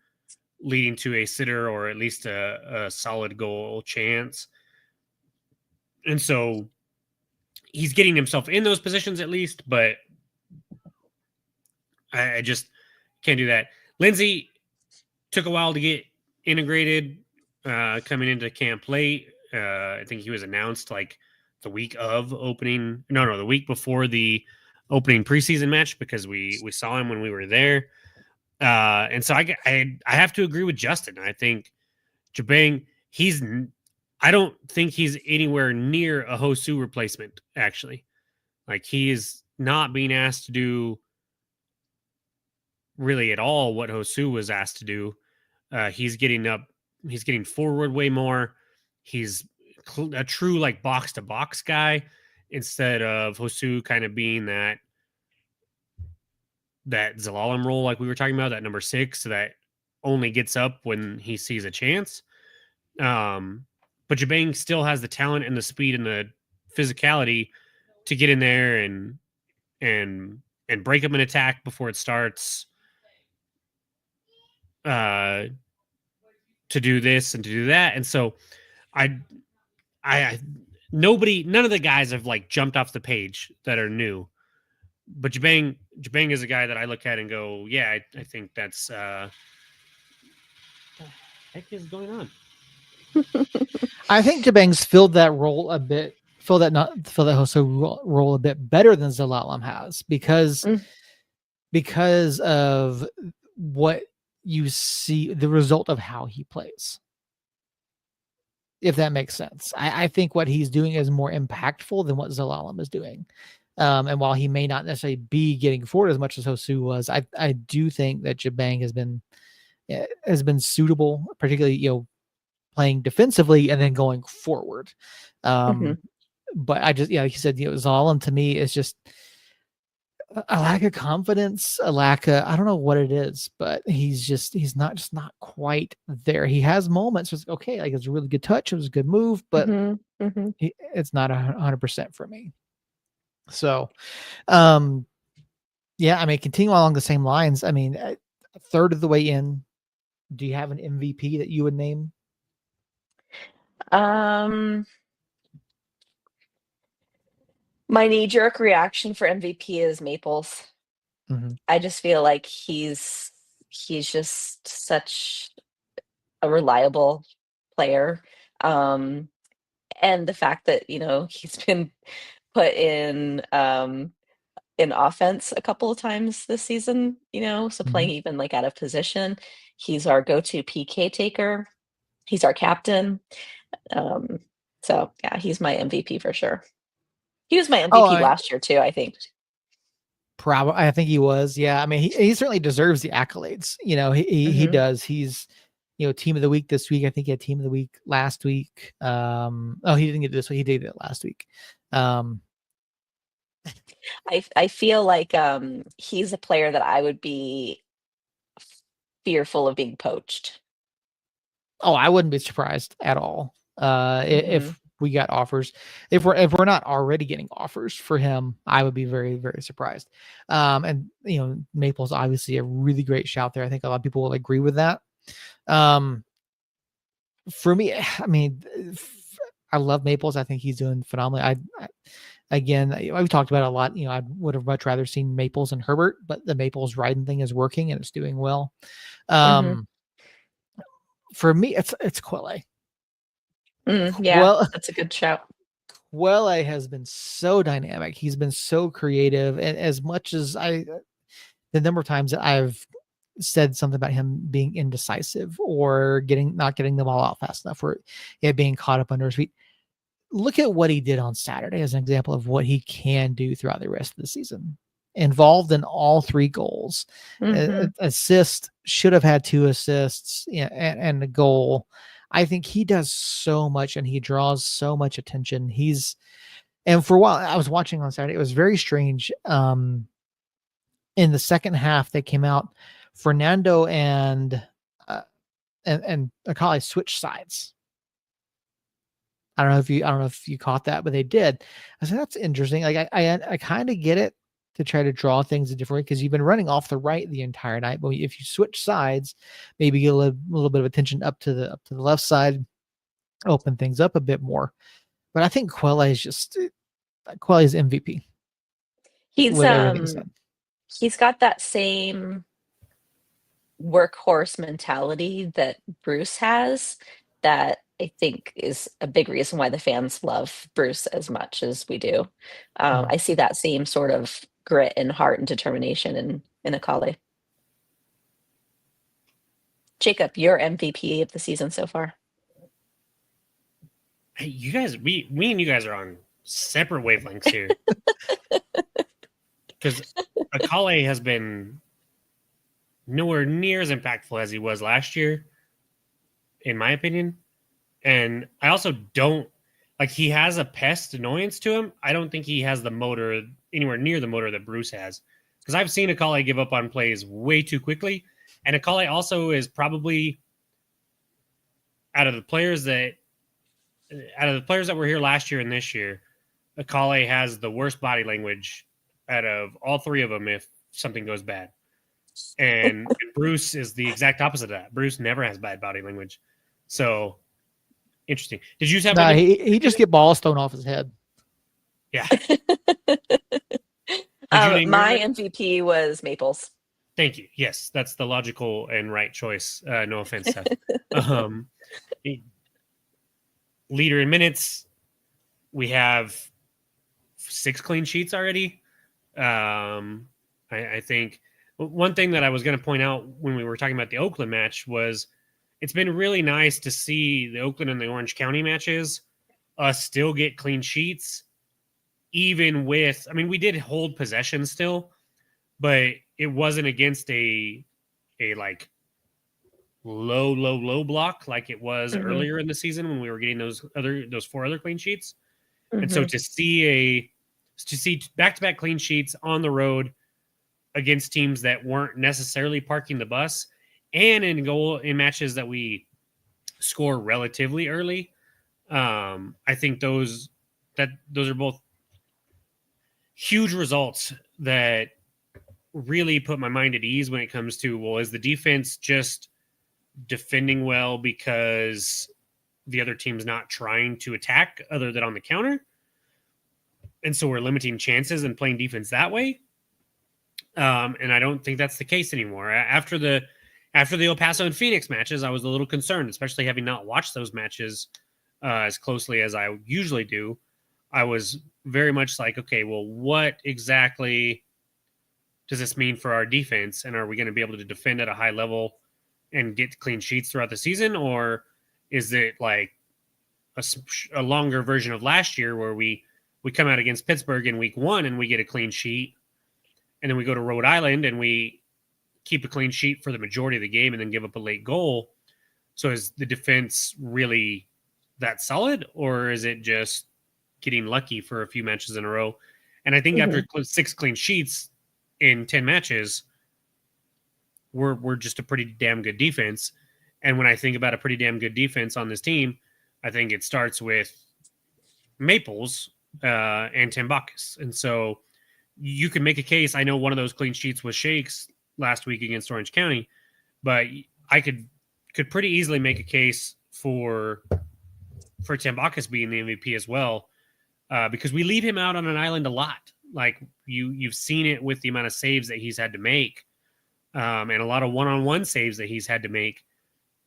leading to a sitter or at least a solid goal chance. And so he's getting himself in those positions at least, but I just can't do that. Lindsay took a while to get integrated, coming into camp late. I think he was announced like the week of opening. No, the week before the opening preseason match, because we saw him when we were there. And so I have to agree with Justin. I think Jabang, I don't think he's anywhere near a Hosu replacement, actually. Like, he is not being asked to do really at all what Hosu was asked to do. He's getting forward way more. He's a true like box to box guy instead of Hosu kind of being that Zelalem role like we were talking about, that number 6 that only gets up when he sees a chance. But Jabang still has the talent and the speed and the physicality to get in there and break up an attack before it starts. To do this and to do that. And so none of the guys have like jumped off the page that are new, but Jabang is a guy that I look at and go, yeah, I think that's what the heck is going on? I think Jabang's filled that role a bit, filled that Hosu role a bit better than Zelalem has, because of what you see, the result of how he plays, if that makes sense. I think what he's doing is more impactful than what Zelalem is doing. And while he may not necessarily be getting forward as much as Hosu was, I do think that Jabang has been suitable, particularly, playing defensively and then going forward. But I just, like you said, Zelalem to me is just a lack of confidence, a lack of, I don't know what it is, but he's not quite there. He has moments where it's okay, like it's a really good touch, it was a good move, but it's not 100% for me. So, yeah, I mean, continue along the same lines. I mean, a third of the way in, do you have an MVP that you would name? My knee-jerk reaction for MVP is Maples. Mhm. I just feel like he's just such a reliable player. Um, and the fact that, he's been put in offense a couple of times this season, so playing Mhm. even like out of position. He's our go-to PK taker. He's our captain. Um, so yeah, he's my MVP for sure. He was my Oh, MVP last year too, I think. probably. I think he was. Yeah. I mean, he certainly deserves the accolades. He Hmm. does. He's team of the week this week. I think he had team of the week last week. Oh, he didn't get this week. He did it last week. Um, I feel like he's a player that I would be fearful of being poached. oh, I wouldn't be surprised at all. Hmm. If we got offers, if we're not already getting offers for him, I would be very, very surprised. And Maple's obviously a really great shout there. I think a lot of people will agree with that. Um, for me, I mean, I love Maples. I think he's doing phenomenally. Again, we've talked about it a lot. I would have much rather seen Maples and Herbert, but the Maples riding thing is working and it's doing well. Hmm. For me, it's Quelle. Yeah, Quelle, that's a good shout. Quelle has been so dynamic. He's been so creative, and as much as the number of times that I've said something about him being indecisive or not getting the ball out fast enough, or it being caught up under his feet. Look at what he did on Saturday as an example of what he can do throughout the rest of the season. Involved in all 3 goals, Hmm. assist, should have had 2 assists, and a goal. I think he does so much and he draws so much attention. And for a while I was watching on Saturday, it was very strange. In the second half, they came out, Fernando uh, and Akali switched sides. I don't know if you caught that, but they did. I said that's interesting. Like I kind of get it to try to draw things a different way because you've been running off the right the entire night. But if you switch sides, maybe get a little bit of attention up to the left side, open things up a bit more. But I think Quelle is MVP He's with everything said. he's got that same workhorse mentality that Bruce has that I think is a big reason why the fans love Bruce as much as we do. Mhm. I see that same sort of grit and heart and determination in Akali. Jacob, your MVP of the season so far. Hey, you guys, we and you guys are on separate wavelengths here. Because Akale has been nowhere near as impactful as he was last year, in my opinion. And I also don't like he has a pest annoyance to him. I don't think he has the motor anywhere near the motor that Bruce has. Because I've seen Akale give up on plays way too quickly. And Akale also is probably out of the players that were here last year and this year, Akale has the worst body language out of all 3 of them if something goes bad. And Bruce is the exact opposite of that. Bruce never has bad body language. So interesting. Did you have No, any? he just get balls thrown off his head. Yeah. Did you name My yours? MVP was Maples. Thank you. Yes, that's the logical and right choice. No offense, Seth. um, leader in minutes. We have 6 clean sheets already. I think one thing that I was going to point out when we were talking about the Oakland match was it's been really nice to see the Oakland and the Orange County matches still get clean sheets, even with, I mean, we did hold possession still, but it wasn't against a like low block like it was Hmm. earlier in the season when we were getting those 4 other clean sheets. And so Hmm. to see back-to-back clean sheets on the road against teams that weren't necessarily parking the bus and in matches that we score relatively early, I think those are both huge results that really put my mind at ease when it comes to, well, is the defense just defending well because the other team's not trying to attack other than on the counter? And so we're limiting chances and playing defense that way. And I don't think that's the case anymore. After the El Paso and Phoenix matches, I was a little concerned, especially having not watched those matches as closely as I usually do. I was very much like, okay, well, what exactly does this mean for our defense? And are we going to be able to defend at a high level and get clean sheets throughout the season? Or is it like a longer version of last year where we come out against Pittsburgh in week 1 and we get a clean sheet, and then we go to Rhode Island and we keep a clean sheet for the majority of the game and then give up a late goal? So is the defense really that solid, or is it just getting lucky for a few matches in a row? And I think after 6 clean sheets in 10 matches, we're just a pretty damn good defense. And when I think about a pretty damn good defense on this team, I think it starts with Maples and Tim Bacchus. And so you can make a case. I know one of those clean sheets was Shakes last week against Orange County, but I could pretty easily make a case for Tim Bacchus being the MVP as well, because we leave him out on an island a lot. Like you've seen it with the amount of saves that he's had to make, and a lot of one-on-one saves that he's had to make,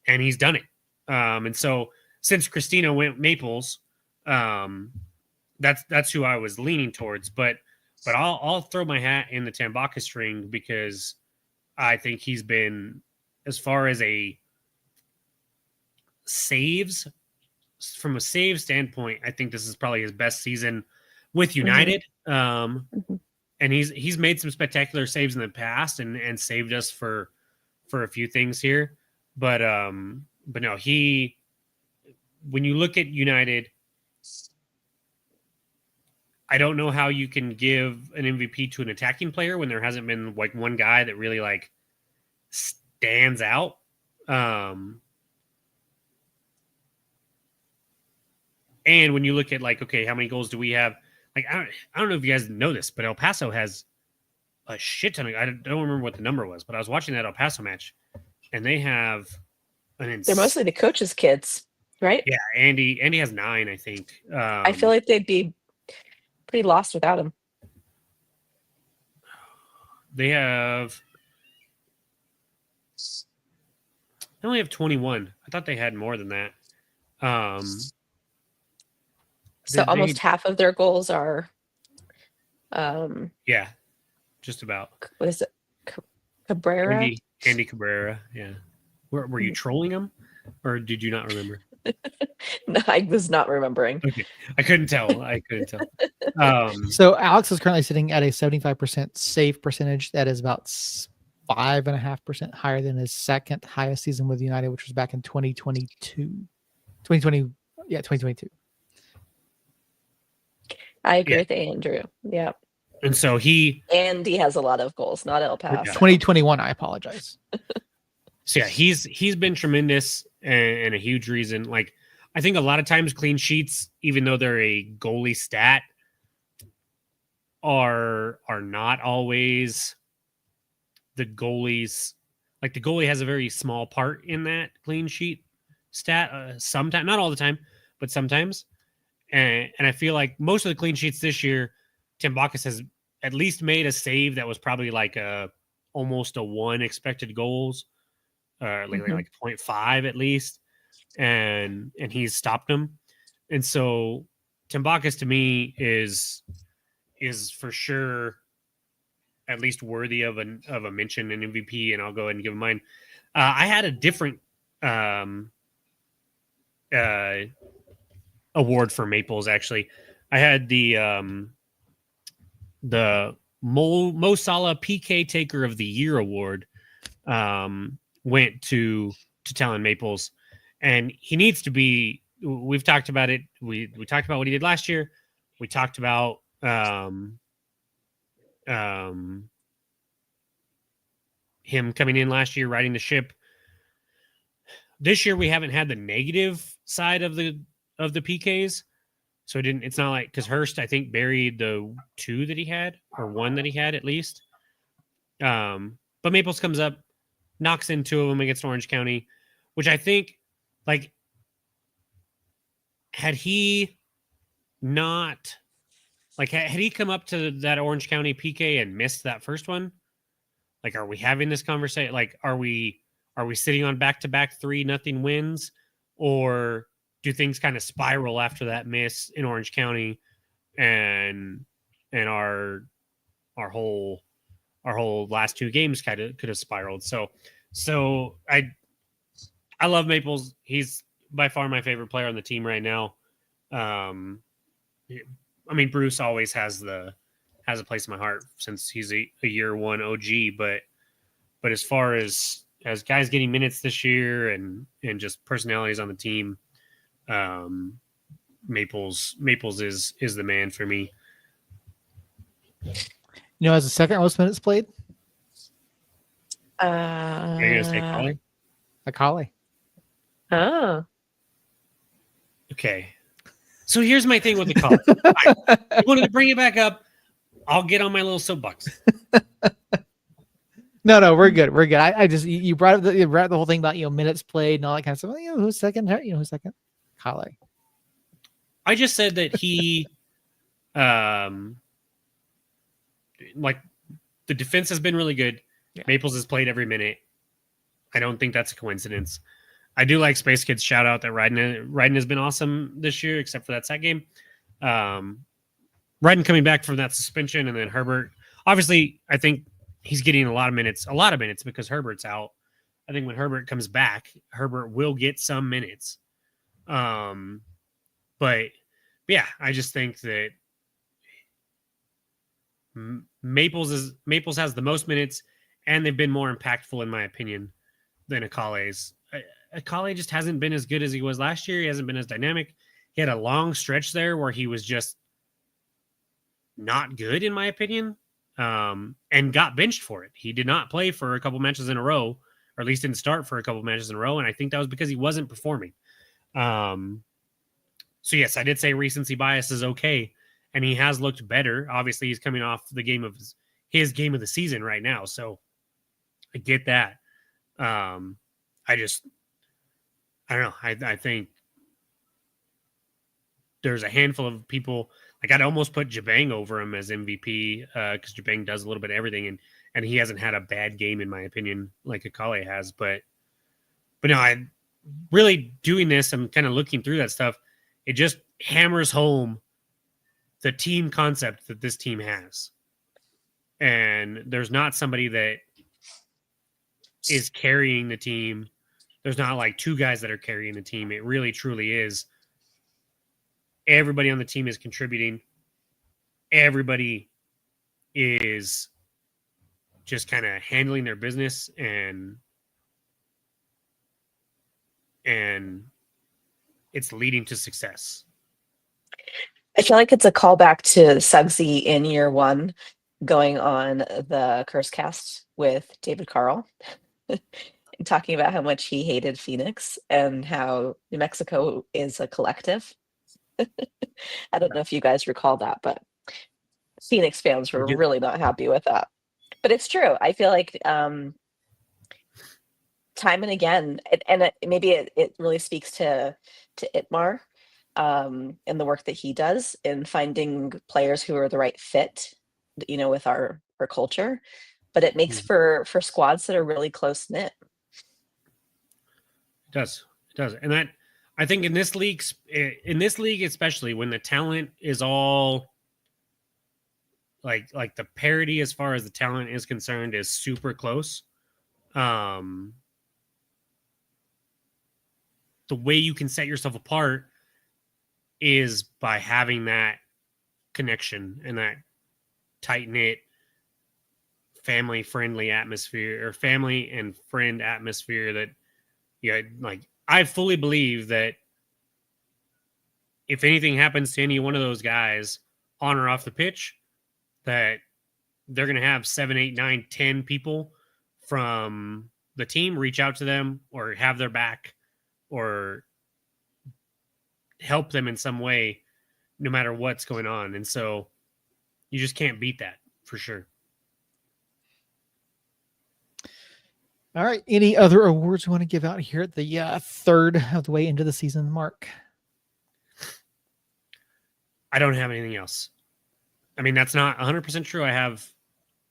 and he's done it. And so since Christina went Maples, that's who I was leaning towards. But I'll throw my hat in the Tim Bacchus ring, because I think he's been, as far as a saves, from a save standpoint, I think this is probably his best season with United. And he's made some spectacular saves in the past and saved us for a few things here. But no, when you look at United, I don't know how you can give an MVP to an attacking player when there hasn't been like one guy that really like stands out. And when you look at like, okay, how many goals do we have? Like, I don't know if you guys know this, but El Paso has a shit ton of, I don't remember what the number was, but I was watching that El Paso match, and they have they're mostly the coaches' kids, right? Yeah, Andy has 9, I think. I feel like they'd be pretty lost without him. They only have 21. I thought they had more than that. So almost half of their goals are yeah, just about. What is it? Cabrera? Andy Cabrera, yeah. Were you trolling him, or did you not remember? No, I was not remembering. Okay, I couldn't tell. So Alex is currently sitting at a 75% save percentage. That is about 5.5% higher than his second highest season with United, which was back in 2022. 2022. I agree with Andrew. Yeah. And so Andy has a lot of goals, not El Paso. 2021, I apologize. So yeah, he's been tremendous and a huge reason. Like, I think a lot of times clean sheets, even though they're a goalie stat, are not always the goalie's. Like, the goalie has a very small part in that clean sheet stat. Sometimes, not all the time, but sometimes. And I feel like most of the clean sheets this year, Tim Bacchus has at least made a save that was probably like almost a 1 expected goals, like 0.5 at least, and he's stopped them. And so Tim Bacchus to me is for sure at least worthy of a mention in MVP, and I'll go ahead and give him mine. I had a different award for Maples, actually. I had the Mo Salah PK Taker of the Year award went to Talon Maples, and he needs to be. We've talked about it. We talked about what he did last year. We talked about him coming in last year, riding the ship. This year we haven't had the negative side of the PKs. So it's not like, because Hurst, I think, buried the 2 that he had, or 1 that he had at least. But Maples comes up, knocks in 2 of them against Orange County, which I think, like, had he not, Like, had he come up to that Orange County PK and missed that first one? Like, are we having this conversation? Like, are we sitting on back-to-back 3-0 wins, or do things kind of spiral after that miss in Orange County, and our whole last two games kind of could have spiraled? So I love Maples. He's by far my favorite player on the team right now. I mean, Bruce always has a place in my heart since he's a year one OG, but as far as guys getting minutes this year and just personalities on the team, Maples is the man for me. As the second most minutes played, Are you gonna say Collie? Collie. Oh, Okay. So here's my thing with the Collie. I wanted to bring it back up. I'll get on my little soapbox. No, we're good. We're good. I just you brought up the whole thing about minutes played and all that kind of stuff. Who's second? Who's second? Collie. I just said that he, like, the defense has been really good. Yeah. Maples has played every minute. I don't think that's a coincidence. I do like Space Kid's shout out that Ryden has been awesome this year, except for that set game. Ryden coming back from that suspension, and then Herbert. Obviously, I think he's getting a lot of minutes because Herbert's out. I think when Herbert comes back, Herbert will get some minutes. But yeah, I just think that Maples has the most minutes, and they've been more impactful in my opinion than Akale's. Akale just hasn't been as good as he was last year. He hasn't been as dynamic. He had a long stretch there where he was just not good, in my opinion, and got benched for it. He did not play for a couple matches in a row, or at least didn't start for a couple matches in a row, and I think that was because he wasn't performing. So yes, I did say recency bias is okay, and he has looked better. Obviously, he's coming off the game of his game of the season right now, so I get that. I don't know. I think there's a handful of people. Like, I'd almost put Jabang over him as MVP because Jabang does a little bit of everything, and he hasn't had a bad game in my opinion, like Akale has. But no, I really doing this. I'm kind of looking through that stuff. It just hammers home the team concept that this team has, and there's not somebody that is carrying the team. There's not like two guys that are carrying the team. It really truly is. Everybody on the team is contributing. Everybody is just kind of handling their business and it's leading to success. I feel like it's a callback to Suggsy in year one, going on the Curse Cast with David Carl, talking about how much he hated Phoenix and how New Mexico is a collective. I don't know if you guys recall that, but Phoenix fans were really not happy with that. But it's true. I feel like time and again, maybe it really speaks to Itmar and the work that he does in finding players who are the right fit, with our culture. But it makes for squads that are really close knit. It does, and that I think in this league, especially when the talent is all like the parity as far as the talent is concerned is super close. The way you can set yourself apart is by having that connection and that tight knit family friendly atmosphere, or family and friend atmosphere that, like, I fully believe that if anything happens to any one of those guys on or off the pitch, that they're going to have 7, 8, 9, 10 people from the team reach out to them or have their back or help them in some way, no matter what's going on. And so you just can't beat that for sure. All right. Any other awards you want to give out here at the third of the way into the season, Mark? I don't have anything else. I mean, that's not 100% true. I have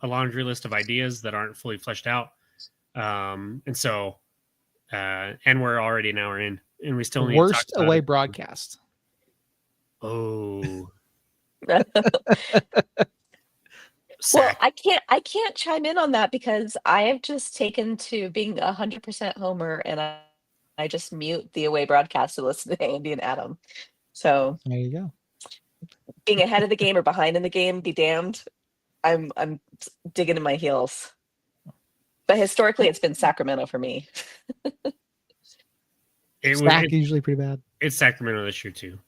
a laundry list of ideas that aren't fully fleshed out. And so, and we're already an hour in, and we still need to talk Worst about away it. broadcast. Oh, Well, sack. I can't chime in on that because I have just taken to being 100% Homer, and I just mute the away broadcast to listen to Andy and Adam. So There you go. being ahead of the game or behind in the game, be damned. I'm digging in my heels. But historically, it's been Sacramento for me. Sack usually pretty bad. It's Sacramento this year too.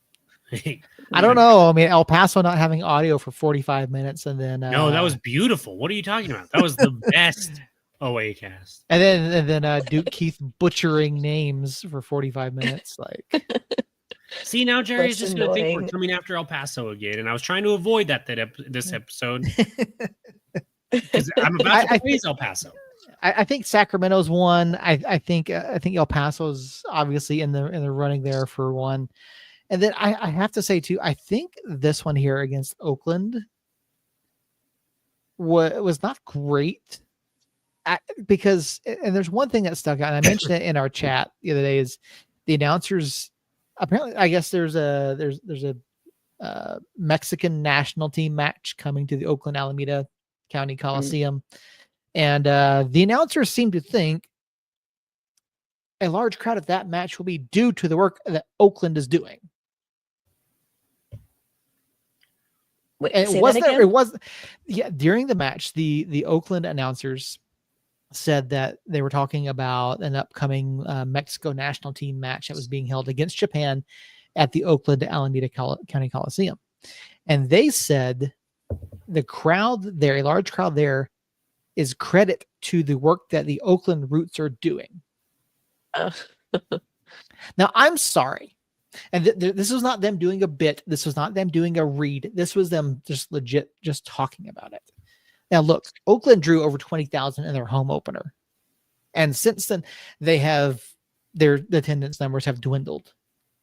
I don't know. I mean, El Paso not having audio for 45 minutes, and then no, that was beautiful. What are you talking about? That was the best away cast. And then Duke Keith butchering names for 45 minutes. Like, see, now Jerry's That's just going to think we're annoying. coming after El Paso again, and I was trying to avoid this episode because I'm about to praise El Paso. I think Sacramento's one. I think El Paso's obviously in the running there for one. And then I have to say too, I think this one here against Oakland was not great. Because, and there's one thing that stuck out, and I mentioned it in our chat the other day, is the announcers. Apparently, I guess there's a Mexican national team match coming to the Oakland Alameda County Coliseum, and the announcers seem to think a large crowd of that match will be due to the work that Oakland is doing. Wait, And say it was that there. again? It was, yeah. During the match, the Oakland announcers said that they were talking about an upcoming Mexico national team match that was being held against Japan at the Oakland Alameda County Coliseum. And they said the crowd there, a large crowd there, is credit to the work that the Oakland Roots are doing. Now, I'm sorry. And this was not them doing a bit. This was not them doing a read. This was them just legit just talking about it. Now, look, Oakland drew over 20,000 in their home opener. And since then, they have the attendance numbers have dwindled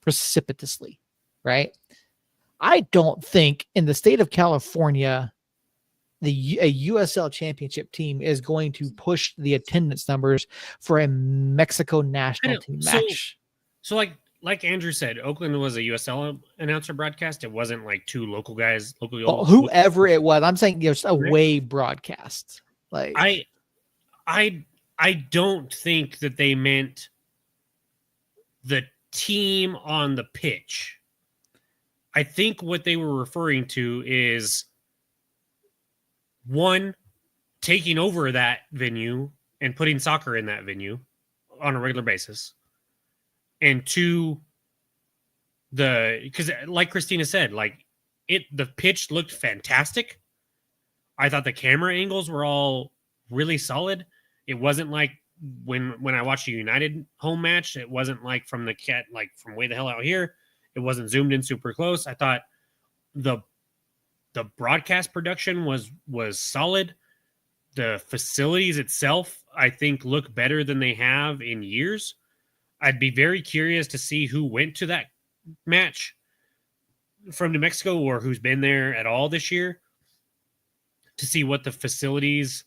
precipitously, right? I don't think in the state of California, a USL championship team is going to push the attendance numbers for a Mexico national team match. So like Andrew said, Oakland was a USL announcer broadcast. It wasn't like two local guys, whoever it was. I'm saying just away broadcast. Like I don't think that they meant the team on the pitch. I think what they were referring to is one, taking over that venue and putting soccer in that venue on a regular basis. And two, because like Christina said, like the pitch looked fantastic. I thought the camera angles were all really solid. It wasn't like when I watched a United home match, it wasn't like from from way the hell out here. It wasn't zoomed in super close. I thought the broadcast production was solid. The facilities itself, I think, look better than they have in years. I'd be very curious to see who went to that match from New Mexico or who's been there at all this year to see what the facilities,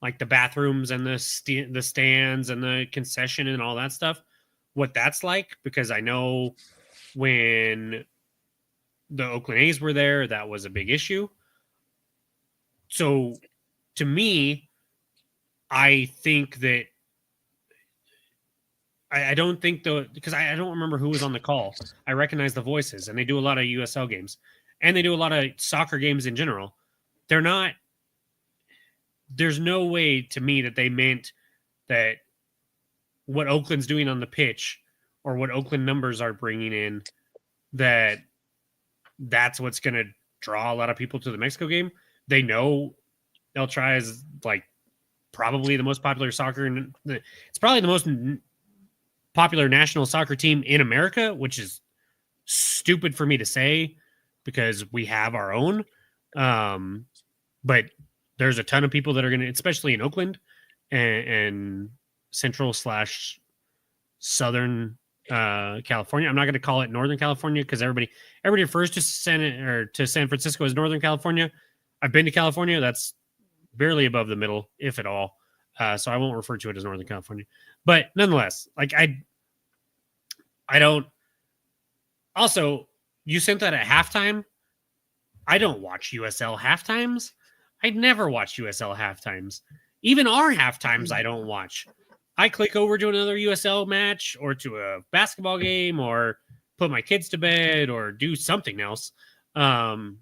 like the bathrooms and the stands and the concession and all that stuff, what that's like. Because I know when the Oakland A's were there, that was a big issue. So to me, I think that I don't think because I don't remember who was on the call. I recognize the voices, and they do a lot of USL games, and they do a lot of soccer games in general. There's no way to me that they meant that what Oakland's doing on the pitch or what Oakland numbers are bringing in, that's what's going to draw a lot of people to the Mexico game. They know El Tri is like probably the most popular soccer. It's probably the most popular national soccer team in America, which is stupid for me to say because we have our own. But there's a ton of people that are going to, especially in Oakland and central/southern California. I'm not going to call it Northern California because everybody refers to San Francisco as Northern California. I've been to California. That's barely above the middle, if at all. So I won't refer to it as Northern California. But nonetheless, like I don't. Also, you sent that at halftime. I don't watch USL halftimes. I never watch USL halftimes. Even our halftimes, I don't watch. I click over to another USL match or to a basketball game or put my kids to bed or do something else. And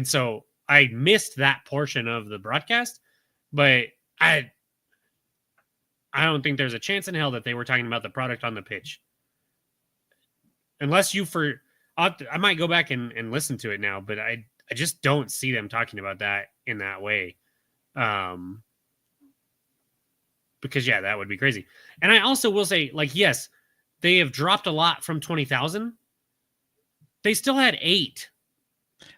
so I missed that portion of the broadcast, but I don't think there's a chance in hell that they were talking about the product on the pitch. Unless I might go back and listen to it now, but I just don't see them talking about that in that way. Because yeah, that would be crazy. And I also will say, like, yes, they have dropped a lot from 20,000. They still had 8.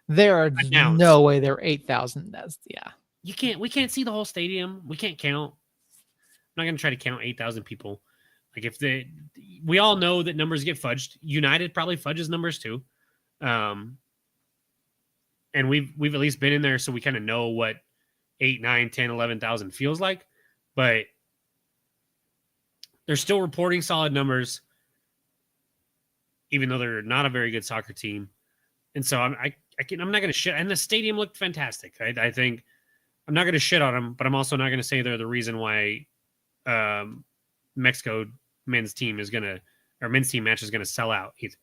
There are announced. No way there are 8,000. We can't see the whole stadium. We can't count. I'm not going to try to count 8,000 people. Like we all know that numbers get fudged. United probably fudges numbers too. And we've at least been in there, so we kind of know what 8, 9, 10, 11,000 feels like. But they're still reporting solid numbers, even though they're not a very good soccer team. And so I'm not going to shit. And the stadium looked fantastic. I think I'm not going to shit on them, but I'm also not going to say they're the reason why Mexico men's team match is going to sell out either.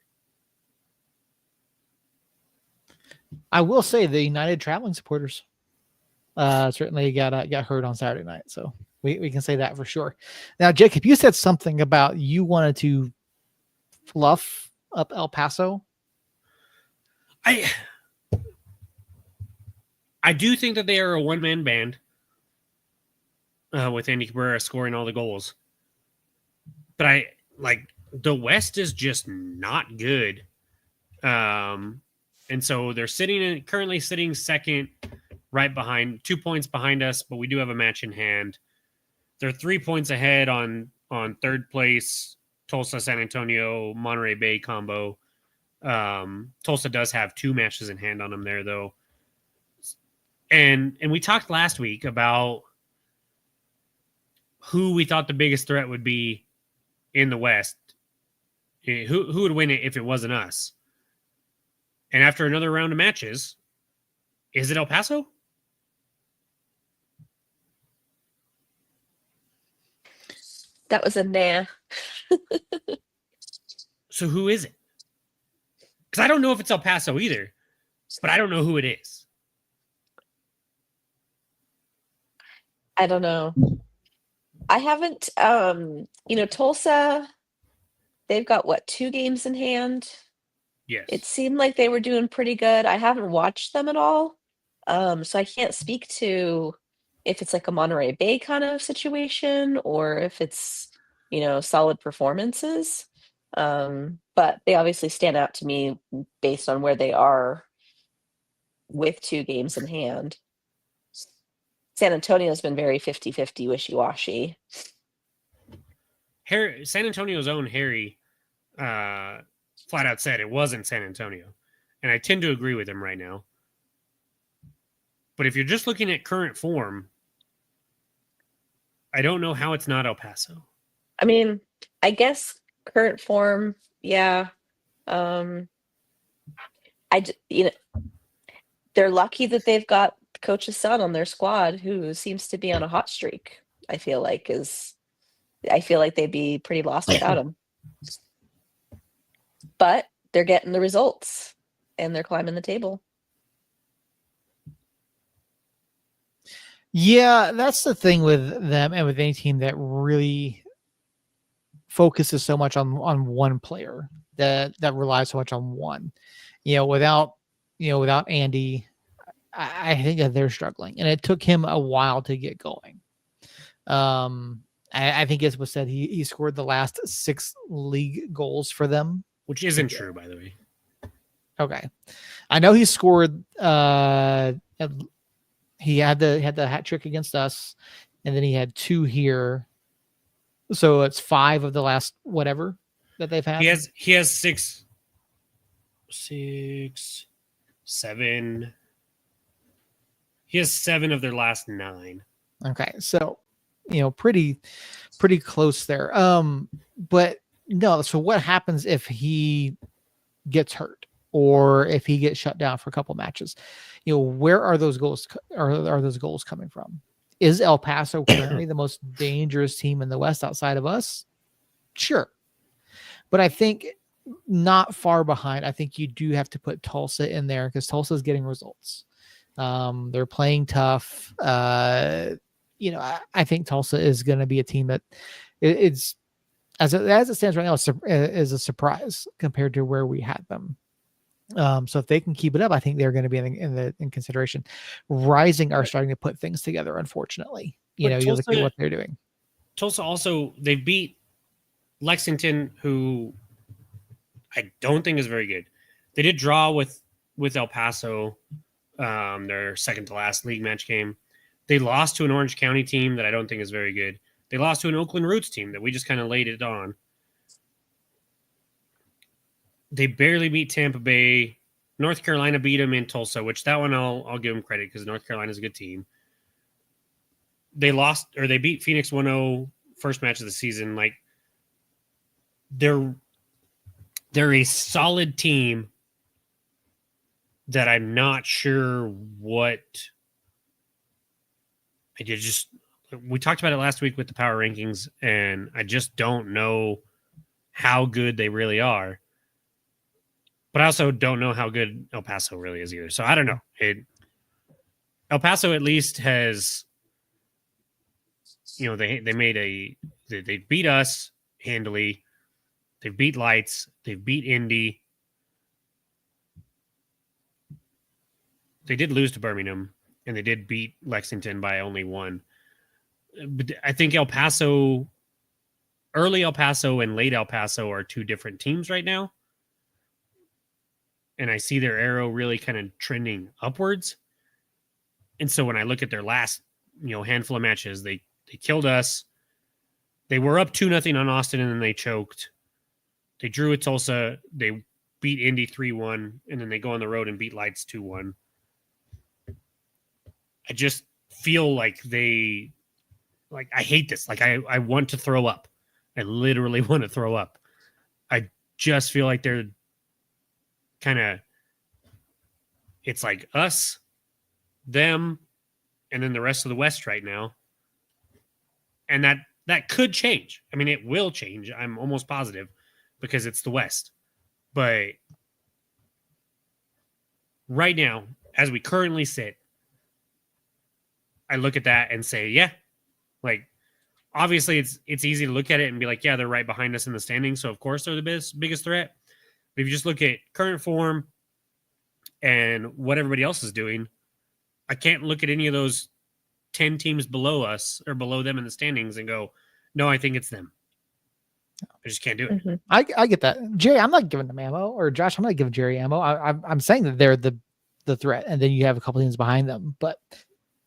I will say the United traveling supporters certainly got hurt on Saturday night. So we can say that for sure. Now, Jacob, you said something about you wanted to fluff up El Paso. I do think that they are a one-man band with Andy Cabrera scoring all the goals. But the West is just not good. And so they're currently sitting second, right behind, 2 points behind us, but we do have a match in hand. They're 3 points ahead on third place, Tulsa, San Antonio, Monterey Bay combo. Tulsa does have 2 matches in hand on them there, though. And we talked last week about who we thought the biggest threat would be in the West. Who would win it if it wasn't us? And after another round of matches, is it El Paso? That was a nah. So who is it? Because I don't know if it's El Paso either, but I don't know who it is. I don't know. I haven't, Tulsa, they've got 2 games in hand? Yes. It seemed like they were doing pretty good. I haven't watched them at all. So I can't speak to if it's like a Monterey Bay kind of situation or if it's, solid performances. But they obviously stand out to me based on where they are with 2 games in hand. San Antonio's been very 50-50 wishy-washy. San Antonio's own Harry flat out said it wasn't San Antonio. And I tend to agree with him right now. But if you're just looking at current form, I don't know how it's not El Paso. I mean, I guess current form, yeah. They're lucky that they've got coach's son on their squad who seems to be on a hot streak. I feel like they'd be pretty lost without him. But they're getting the results and they're climbing the table. Yeah, that's the thing with them and with any team that really focuses so much on one player, that relies so much on one. Without Andy, I think that they're struggling, and it took him a while to get going. I think as was said, he scored the last 6 league goals for them, which isn't true, by the way. Okay, I know he scored. He had the hat trick against us, and then he had 2 here, so it's 5 of the last whatever. that they've had? He has six, 7. He has 7 of their last 9. Okay, so pretty close there. But no. So what happens if he gets hurt or if he gets shut down for a couple matches? Where are those goals? Are those goals coming from? Is El Paso currently the most dangerous team in the West outside of us? Sure, but I think not far behind. I think you do have to put Tulsa in there because Tulsa is getting results. They're playing tough. I think Tulsa is going to be a team that it's as it stands right now is a surprise compared to where we had them. So if they can keep it up, I think they're going to be in consideration. Rising are starting to put things together. Unfortunately, you look at what they're doing. Tulsa also, they beat Lexington, who I don't think is very good. They did draw with El Paso, their second to last league match game. They lost to an Orange County team that I don't think is very good. They lost to an Oakland Roots team that we just kind of laid it on. They barely beat Tampa Bay. North Carolina beat them in Tulsa, which that one I'll give them credit because North Carolina is a good team. They beat Phoenix 1-0 first match of the season. Like they're a solid team that I'm not sure what. We talked about it last week with the power rankings, and I just don't know how good they really are. But I also don't know how good El Paso really is either. So I don't know. El Paso at least has, they beat us handily. They beat Lights. They beat Indy. They did lose to Birmingham, and they did beat Lexington by only 1. But I think early El Paso and late El Paso are 2 different teams right now. And I see their arrow really kind of trending upwards. And so when I look at their last, handful of matches, they killed us. They were up 2-0 on Austin, and then they choked. They drew with Tulsa. They beat Indy 3-1, and then they go on the road and beat Lights 2-1. I just feel like I hate this. Like I want to throw up. I literally want to throw up. I just feel like they're kind of, it's like us, them, and then the rest of the West right now. And that could change. I mean, it will change. I'm almost positive because it's the West. But right now, as we currently sit, I look at that and say, yeah, like obviously it's easy to look at it and be like, yeah, they're right behind us in the standings. So of course they're the biggest threat. But if you just look at current form and what everybody else is doing, I can't look at any of those 10 teams below us or below them in the standings and go, no, I think it's them. I just can't do it. Mm-hmm. I get that. Jerry, I'm not giving them ammo, or Josh, I'm not giving Jerry ammo. I'm saying that they're the threat, and then you have a couple teams behind them. But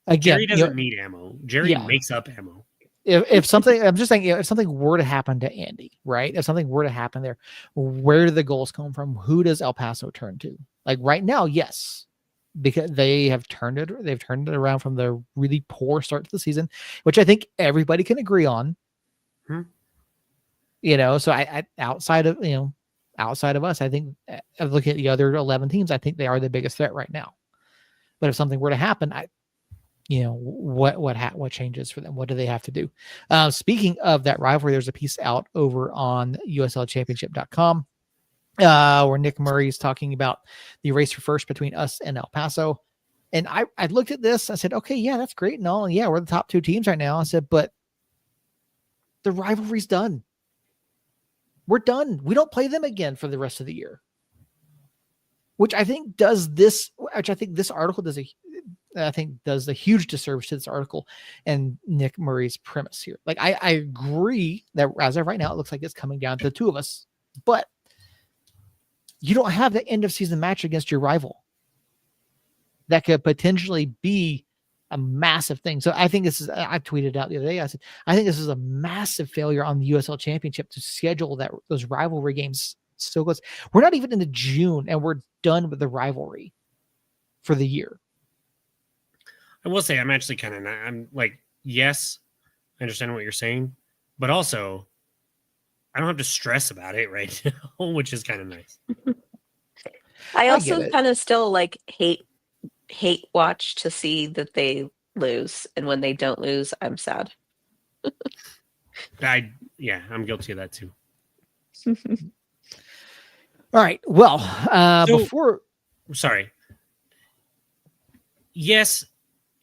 again, Jerry doesn't need ammo. Jerry makes up ammo. If something, I'm just saying, if something were to happen to Andy, right? If something were to happen there, where do the goals come from? Who does El Paso turn to? Like right now, yes, because they've turned it around from the really poor start to the season, which I think everybody can agree on. So I outside of us, I think looking at the other 11 teams, I think they are the biggest threat right now. But if something were to happen, what changes for them? What do they have to do? Speaking of that rivalry, there's a piece out over on USLChampionship.com where Nick Murray is talking about the race for first between us and El Paso. And I looked at this. I said, okay, yeah, that's great and all. And yeah, we're the top 2 teams right now. I said, but the rivalry's done. We're done. We don't play them again for the rest of the year. Which I think this article does a huge disservice to this article and Nick Murray's premise here. Like I agree that as of right now, it looks like it's coming down to the 2 of us, but you don't have the end of season match against your rival that could potentially be a massive thing. So I think this is, I tweeted out the other day, I said, I think this is a massive failure on the USL Championship to schedule those rivalry games so close. We're not even into June and we're done with the rivalry for the year. I will say I'm actually kind of not, I'm like, yes, I understand what you're saying, but also I don't have to stress about it right now, which is kind of nice. I I get also it. kind of still like hate watch to see that they lose, and when they don't lose, I'm sad. I'm guilty of that too. All right. Well, sorry. Yes,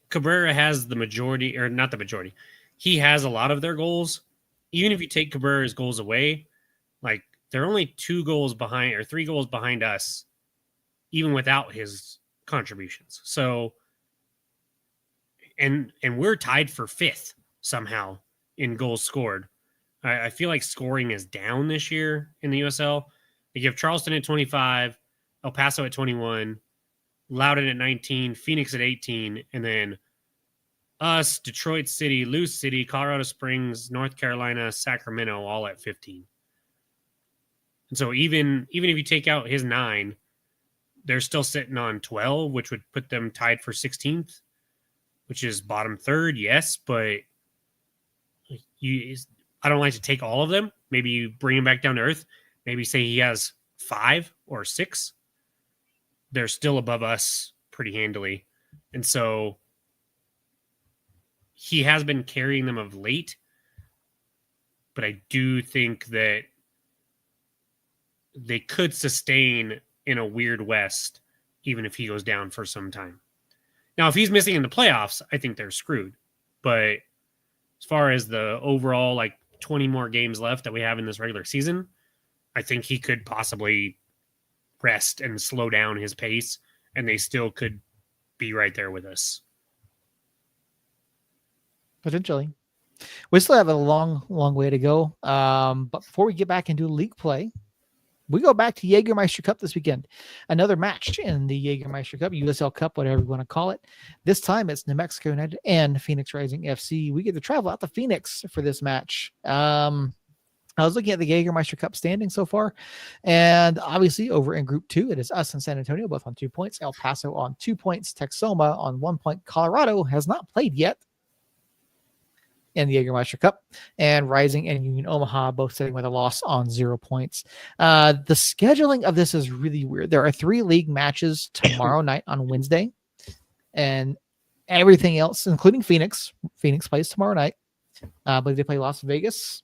Cabrera has the majority, or not the majority. He has a lot of their goals. Even if you take Cabrera's goals away, like they're only 2 goals behind or 3 goals behind us, even without his contributions. So, and we're tied for 5th somehow in goals scored. I feel like scoring is down this year in the USL. They give Charleston at 25, El Paso at 21, Loudoun at 19, Phoenix at 18, and then us, Detroit City, Lou City, Colorado Springs, North Carolina, Sacramento, all at 15. And so even if you take out his 9, they're still sitting on 12, which would put them tied for 16th, which is bottom third, yes, but I don't like to take all of them. Maybe you bring him back down to earth. Maybe say he has 5 or 6. They're still above us pretty handily. And so he has been carrying them of late. But I do think that they could sustain in a weird West, even if he goes down for some time. Now, if he's missing in the playoffs, I think they're screwed. But as far as the overall, like 20 more games left that we have in this regular season, I think he could possibly rest and slow down his pace, and they still could be right there with us. Potentially. We still have a long way to go. But before we get back into league play, we go back to Jaegermeister Cup this weekend. Another match in the Jaegermeister Cup, USL Cup, whatever you want to call it. This time it's New Mexico United and Phoenix Rising FC. We get to travel out to Phoenix for this match. I was looking at the Jaegermeister Cup standing so far, and obviously over in Group 2, it is us and San Antonio, both on 2 points. El Paso on 2 points. Texoma on 1 point. Colorado has not played yet in the Jaegermeister Cup, and Rising and Union Omaha both sitting with a loss on 0 points. The scheduling of this is really weird. There are 3 league matches tomorrow night on Wednesday, and everything else, including Phoenix. Phoenix plays tomorrow night. I believe they play Las Vegas,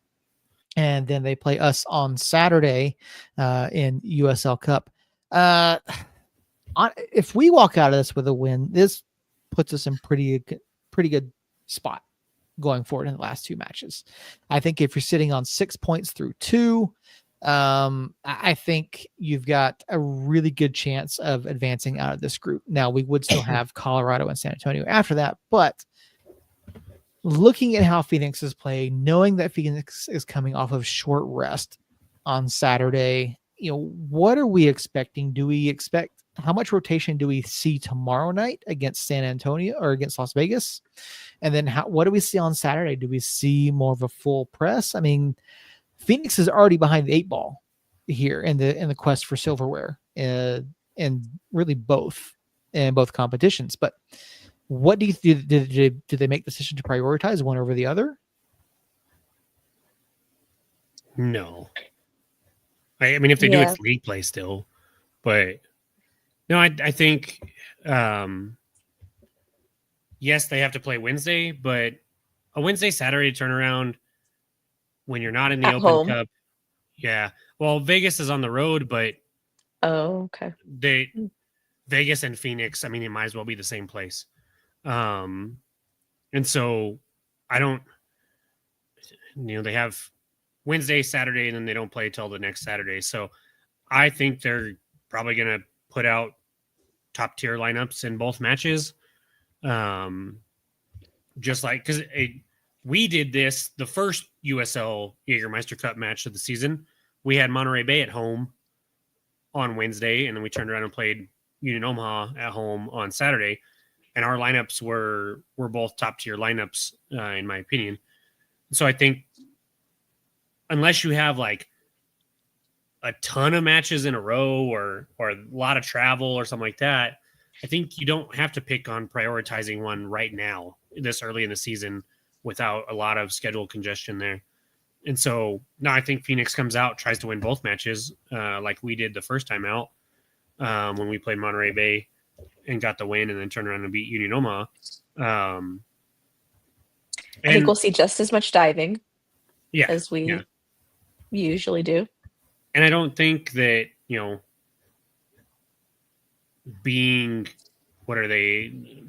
and then they play us on Saturday in USL Cup. If we walk out of this with a win, this puts us in pretty good spot going forward in the last 2 matches. I think if you're sitting on 6 points through 2, I think you've got a really good chance of advancing out of this group. Now, we would still have Colorado and San Antonio after that, but looking at how Phoenix is playing, knowing that Phoenix is coming off of short rest on Saturday, what are we expecting? How much rotation do we see tomorrow night against San Antonio or against Las Vegas? And then what do we see on Saturday? Do we see more of a full press? I mean, Phoenix is already behind the 8 ball here in the quest for silverware, and really both competitions. But what do you did they make the decision to prioritize one over the other? No. I mean, if they do, it's league play still. But no, I think yes, they have to play Wednesday, but a Wednesday, Saturday turnaround when you're not in the Open Cup. Yeah. Well, Vegas is on the road, but okay. Vegas and Phoenix, I mean, it might as well be the same place. And so I don't, they have Wednesday, Saturday, and then they don't play till the next Saturday. So I think they're probably going to put out top tier lineups in both matches. Just like, because we did this, the first USL Jaegermeister Cup match of the season, we had Monterey Bay at home on Wednesday, and then we turned around and played Union Omaha at home on Saturday. and our lineups were both top tier lineups in my opinion. So I think unless you have like a ton of matches in a row or a lot of travel or something like that, I think you don't have to pick on prioritizing one right now this early in the season without a lot of schedule congestion there. And so now I think Phoenix comes out, tries to win both matches like we did the first time out when we played Monterey Bay and got the win and then turned around and beat Union Omaha. I think we'll see just as much diving as we usually do. And I don't think that, being, what are they,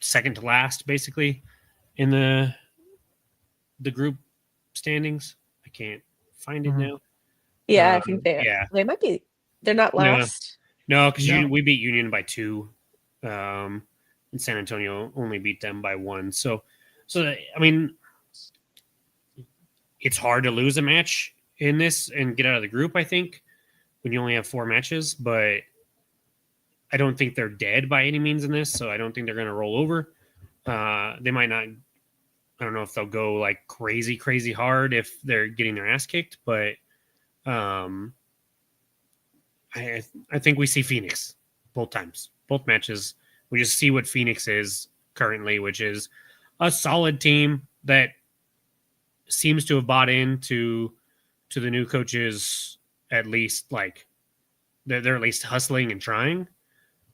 second to last, basically, in the group standings. I can't find it now. Yeah, I think they might be. They're not last. No, because we beat Union by 2. And San Antonio only beat them by 1. So I mean, it's hard to lose a match in this and get out of the group, I think, when you only have 4 matches, but I don't think they're dead by any means in this, so I don't think they're going to roll over. They might not. I don't know if they'll go like crazy hard if they're getting their ass kicked, but I think we see Phoenix both times, both matches. We just see what Phoenix is currently, which is a solid team that seems to have bought into the new coaches, at least like they're at least hustling and trying.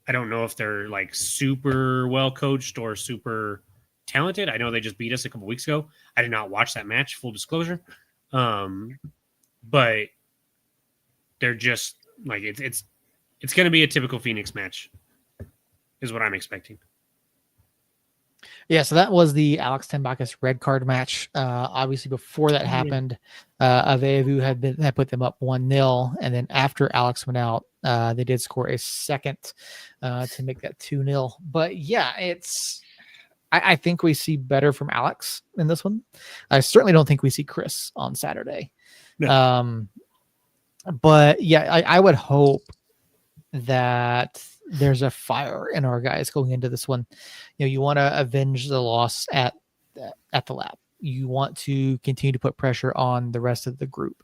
I don't know if they're like super well coached or super talented. I know they just beat us a couple weeks ago. I did not watch that match, full disclosure. But they're just like it's going to be a typical Phoenix match, is what I'm expecting. Yeah, so that was the Alex Tembakis red card match. Obviously, before that happened, Avevu had put them up 1-0, and then after Alex went out, they did score a second to make that 2-0. But yeah, I think we see better from Alex in this one. I certainly don't think we see Chris on Saturday. No. But yeah, I would hope that there's a fire in our guys going into this one. You want to avenge the loss at the lab. You want to continue to put pressure on the rest of the group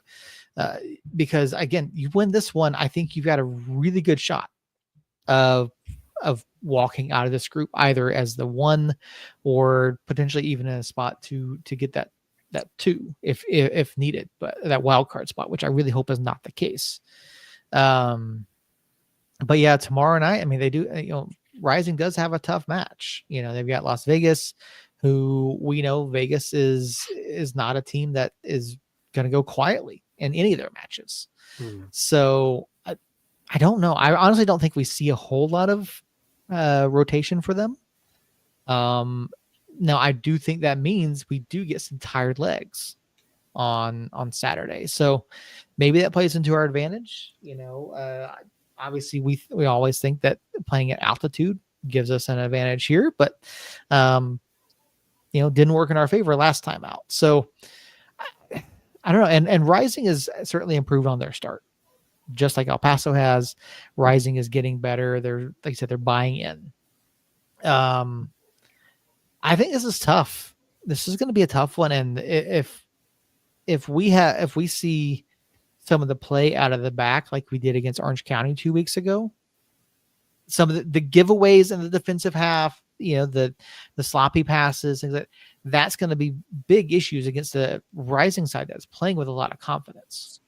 because again, you win this one, I think you've got a really good shot of walking out of this group either as the 1 or potentially even in a spot to get that 2 if needed, but that wild card spot, which I really hope is not the case. But yeah, tomorrow night, I mean, they do, Rising does have a tough match. They've got Las Vegas, who we know Vegas is not a team that is going to go quietly in any of their matches. So I don't know. I honestly don't think we see a whole lot of rotation for them. Now, I do think that means we do get some tired legs on Saturday. So maybe that plays into our advantage. Obviously, we always think that playing at altitude gives us an advantage here, but didn't work in our favor last time out. So I don't know. And Rising is certainly improved on their start, just like El Paso has. Rising is getting better. They're, like I said, they're buying in. I think this is tough. This is going to be a tough one, and if we see some of the play out of the back like we did against Orange County 2 weeks ago, some of the giveaways in the defensive half, the sloppy passes, things that's going to be big issues against the Rising side that's playing with a lot of confidence.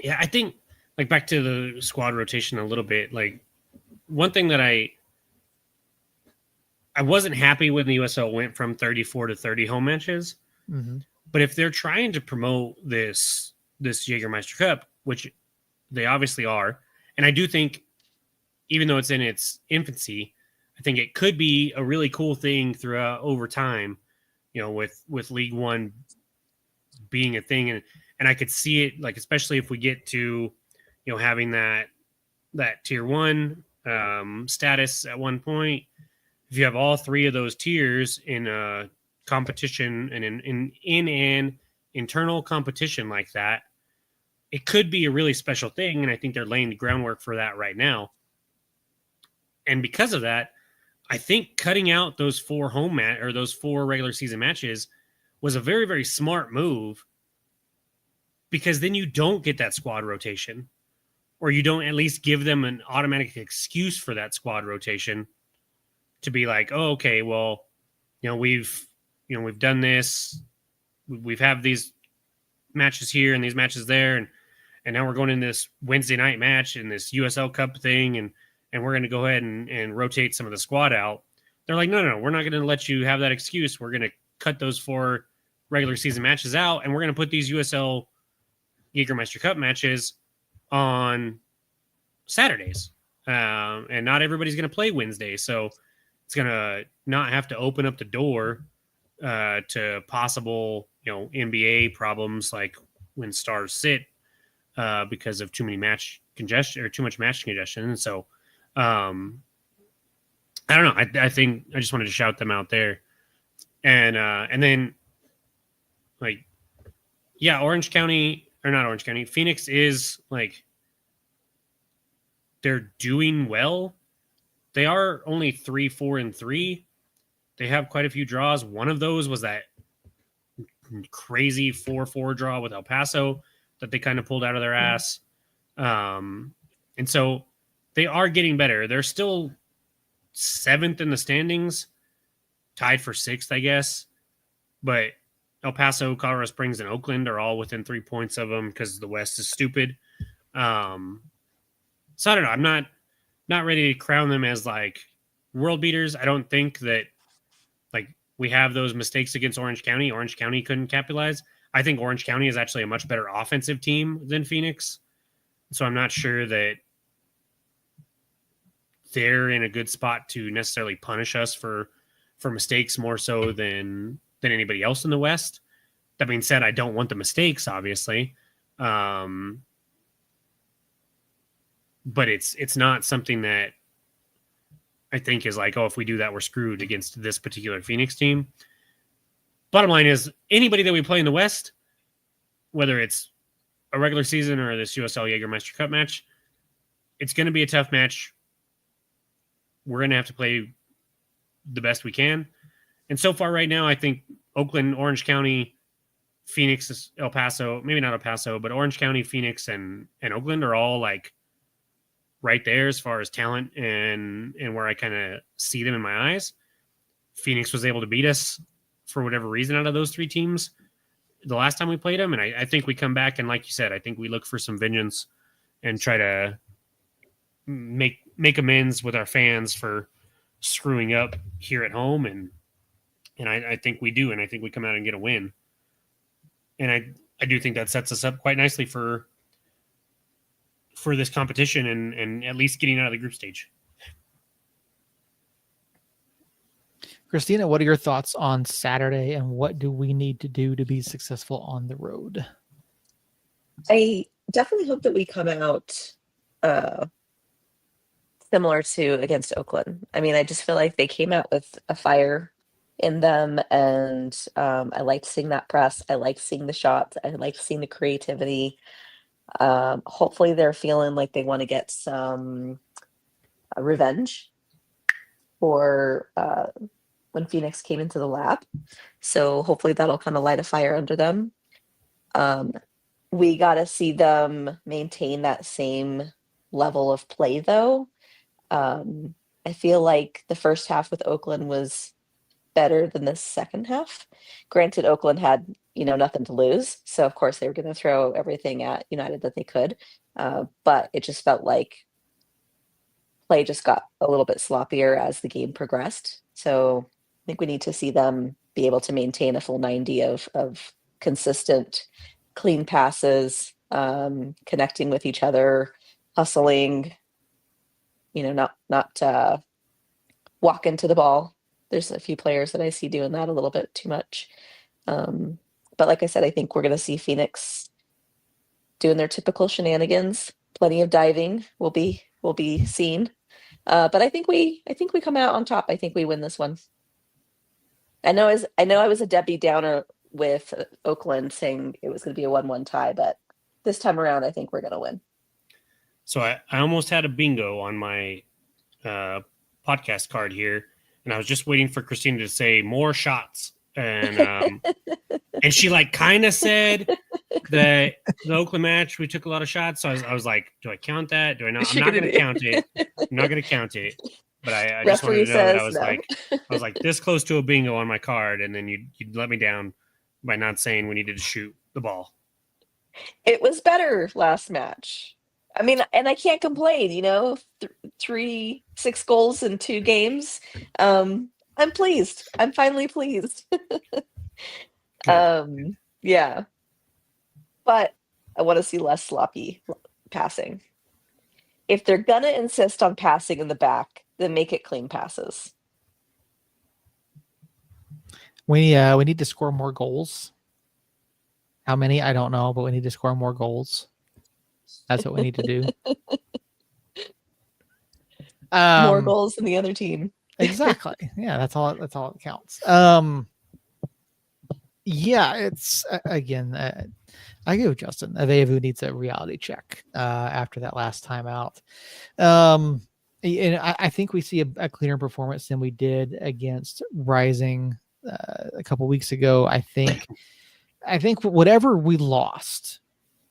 Yeah, I think like back to the squad rotation a little bit, like one thing that I wasn't happy when the USL went from 34 to 30 home matches. Mm-hmm. But if they're trying to promote this Jaegermeister Cup, which they obviously are, and I do think, even though it's in its infancy, I think it could be a really cool thing throughout over time, with League One being a thing, and I could see it, like especially if we get to, having that tier 1 status at one point. If you have all 3 of those tiers in a competition and in an internal competition like that, it could be a really special thing, and I think they're laying the groundwork for that right now. And because of that, I think cutting out those 4 those 4 regular season matches was a very, very smart move, because then you don't get that squad rotation, or you don't at least give them an automatic excuse for that squad rotation to be like, oh, okay, well, we've done this, we've had these matches here and these matches there, and now we're going in this Wednesday night match in this USL Cup thing, and we're going to go ahead and rotate some of the squad out. They're like, no, we're not going to let you have that excuse. We're going to cut those 4 regular season matches out, and we're going to put these USL Jaegermeister Cup matches on Saturdays. And not everybody's going to play Wednesday, so it's going to not have to open up the door to possible, NBA problems, like when stars sit because of too many match congestion or too much match congestion. And so, I don't know. I think I just wanted to shout them out there. And then, like, yeah, Phoenix is like, they're doing well. They are only 3-4-3. They have quite a few draws. One of those was that crazy 4-4 draw with El Paso that they kind of pulled out of their ass. And so they are getting better. They're still 7th in the standings, tied for 6th, I guess. But El Paso, Colorado Springs, and Oakland are all within 3 points of them because the West is stupid. So I don't know. I'm not ready to crown them as like world beaters. I don't think that like we have those mistakes against Orange County. Orange County couldn't capitalize. I think Orange County is actually a much better offensive team than Phoenix. So I'm not sure that they're in a good spot to necessarily punish us for mistakes more so than anybody else in the West. That being said, I don't want the mistakes, obviously. But it's not something that I think is like, oh, if we do that, we're screwed against this particular Phoenix team. Bottom line is, anybody that we play in the West, whether it's a regular season or this USL Jaegermeister Cup match, it's going to be a tough match. We're going to have to play the best we can. And so far right now, I think Oakland, Orange County, Phoenix, El Paso, maybe not El Paso, but Orange County, Phoenix, and Oakland are all like right there as far as talent and where I kind of see them in my eyes. Phoenix was able to beat us for whatever reason out of those 3 teams the last time we played them. And I think we come back, and like you said, I think we look for some vengeance and try to make amends with our fans for screwing up here at home. And I think we do. And I think we come out and get a win. And I do think that sets us up quite nicely for this competition and at least getting out of the group stage. Christina, what are your thoughts on Saturday, and what do we need to do to be successful on the road? I definitely hope that we come out similar to against Oakland. I mean, I just feel like they came out with a fire in them, and I liked seeing that press. I liked seeing the shots. I liked seeing the creativity. Hopefully they're feeling like they want to get some revenge for when Phoenix came into the lab. So hopefully that'll kind of light a fire under them. We got to see them maintain that same level of play, though. I feel like the first half with Oakland was better than the second half. Granted, Oakland had, nothing to lose. So, of course, they were going to throw everything at United that they could. But it just felt like play just got a little bit sloppier as the game progressed. So I think we need to see them be able to maintain a full 90 of consistent, clean passes, connecting with each other, hustling, not walk into the ball. There's a few players that I see doing that a little bit too much. But like I said, I think we're going to see Phoenix doing their typical shenanigans. Plenty of diving will be seen. But I think we come out on top. I think we win this one. I know I was a Debbie Downer with Oakland saying it was going to be a 1-1 tie, but this time around, I think we're going to win. So I almost had a bingo on my podcast card here, and I was just waiting for Christina to say more shots, and she like kind of said that the Oakland match we took a lot of shots. So I was like, do I count that? Do I not? I'm not going to count it. I'm not going to count it. But I just wanted to know that I was like this close to a bingo on my card, and then you'd let me down by not saying we needed to shoot the ball. It was better last match. I mean, and I can't complain, 6 goals in 2 games. I'm pleased. I'm finally pleased. Yeah. But I want to see less sloppy passing. If they're going to insist on passing in the back, then make it clean passes. We need to score more goals. How many? I don't know, but we need to score more goals. That's what we need to do. More goals than the other team. Exactly. Yeah, that's all that counts. Yeah, it's again. I agree with Justin. Avevu needs a reality check after that last time out. And I think we see a cleaner performance than we did against Rising a couple weeks ago. I think whatever we lost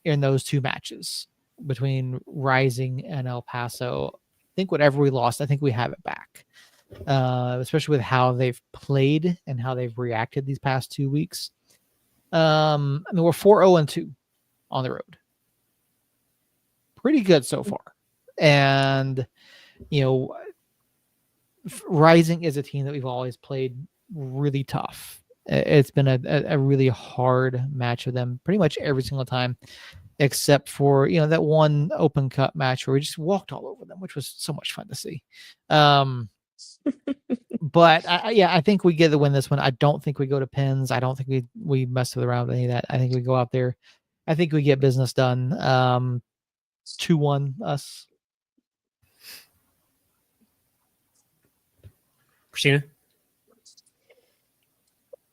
in those 2 matches between Rising and El Paso, I think whatever we lost, I think we have it back. Especially with how they've played and how they've reacted these past 2 weeks. I mean, we're 4-0-2 on the road. Pretty good so far. And, Rising is a team that we've always played really tough. It's been a really hard match with them pretty much every single time, except for, that one Open Cup match where we just walked all over them, which was so much fun to see. But I think we get the win this one. I don't think we go to pins. I don't think we mess around with any of that. I think we go out there. I think we get business done. 2-1 us. Christina?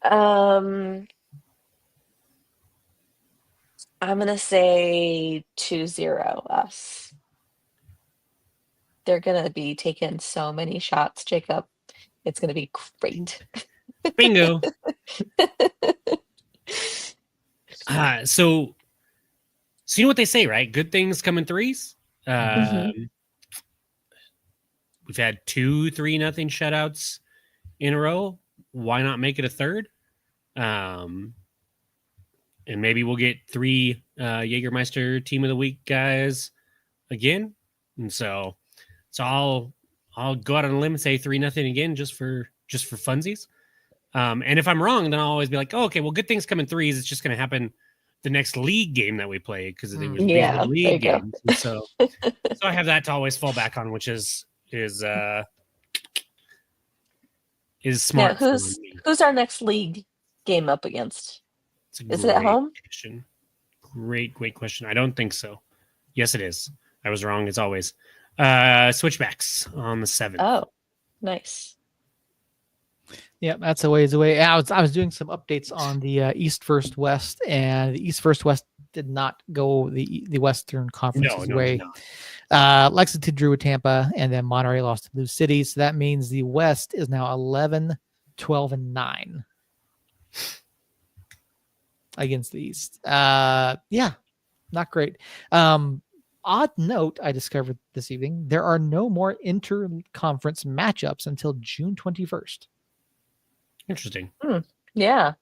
I'm gonna say 2-0 us. They're gonna be taking so many shots, Jacob. It's gonna be great. Bingo. So you know what they say, right? Good things come in threes. We've had 2 3-0 shutouts in a row. Why not make it a third? And maybe we'll get 3 Jaegermeister Team of the Week guys again. And so I'll go out on a limb and say 3-0 again just for funsies. And if I'm wrong, then I'll always be like, oh, okay, well, good things come in threes. It's just going to happen the next league game that we play because it was the league games. And so I have that to always fall back on, which is smart. Yeah, who's our next league game up against? Is it at home? Question. Great question. I don't think so. Yes, it is. I was wrong as always. Switchbacks on the 7th. Oh, nice. Yeah, that's a ways away. I was doing some updates on the East First West, and the East First West did not go the Western Conference's way. Lexington drew with Tampa, and then Monterey lost to Blue City. So that means the West is now 11, 12, and 9 against the East. Yeah, not great. Odd note I discovered this evening, there are no more inter-conference matchups until June 21st. Interesting. Yeah.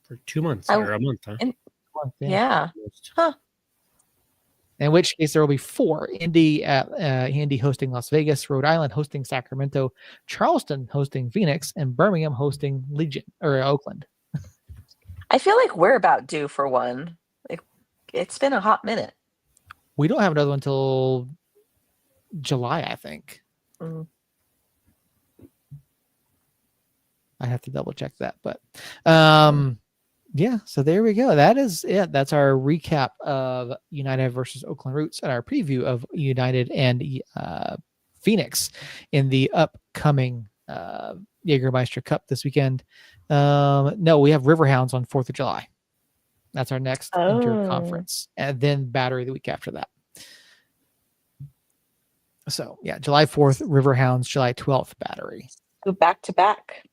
For 2 months or a month, huh? Yeah. Huh. In which case there will be 4. Indy hosting Las Vegas, Rhode Island hosting Sacramento, Charleston hosting Phoenix, and Birmingham hosting Oakland. I feel like we're about due for one. It's been a hot minute. We don't have another one until July, I think. I have to double check that, but yeah, so there we go. That is it. That's our recap of United versus Oakland Roots and our preview of United and Phoenix in the upcoming Jaegermeister Cup this weekend. No, we have Riverhounds on 4th of July. That's our next interconference, and then Battery the week after that. So yeah, July 4th, Riverhounds, July 12th, Battery. Go back to back.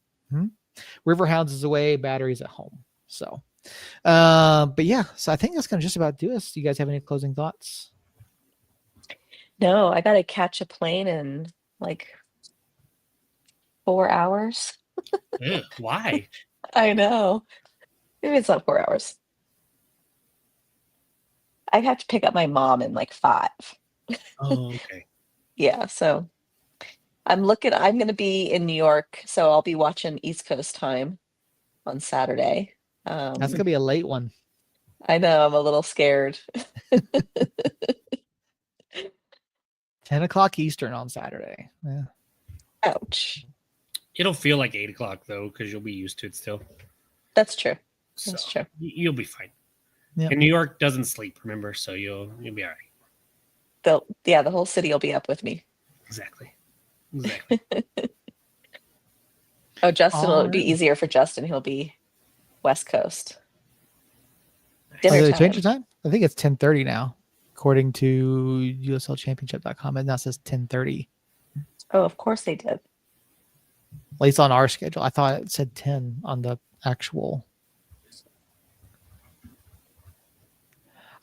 Riverhounds is away, Battery's at home. So, but yeah, so I think that's gonna just about do us. Do you guys have any closing thoughts? No, I gotta catch a plane in like 4 hours. Ugh, why? I know. Maybe it's not 4 hours. I have to pick up my mom in like 5. Oh, okay. Yeah, so I'm going to be in New York, so I'll be watching East Coast time on Saturday. That's gonna be a late one. I know, I'm a little scared. 10 o'clock Eastern on Saturday. Yeah. Ouch. It'll feel like 8 o'clock though, because you'll be used to it still. That's true. So That's true. you'll be fine. Yep. And New York doesn't sleep, remember? So you'll be all right. The whole city will be up with me. Exactly. Oh, Justin, it'll be Alright. easier for Justin. He'll be West Coast. Oh, Dinner did they time. change the time? I think it's 10:30 now, according to USLChampionship.com. It now says 10:30. Oh, of course they did. At least on our schedule. I thought it said 10 on the actual.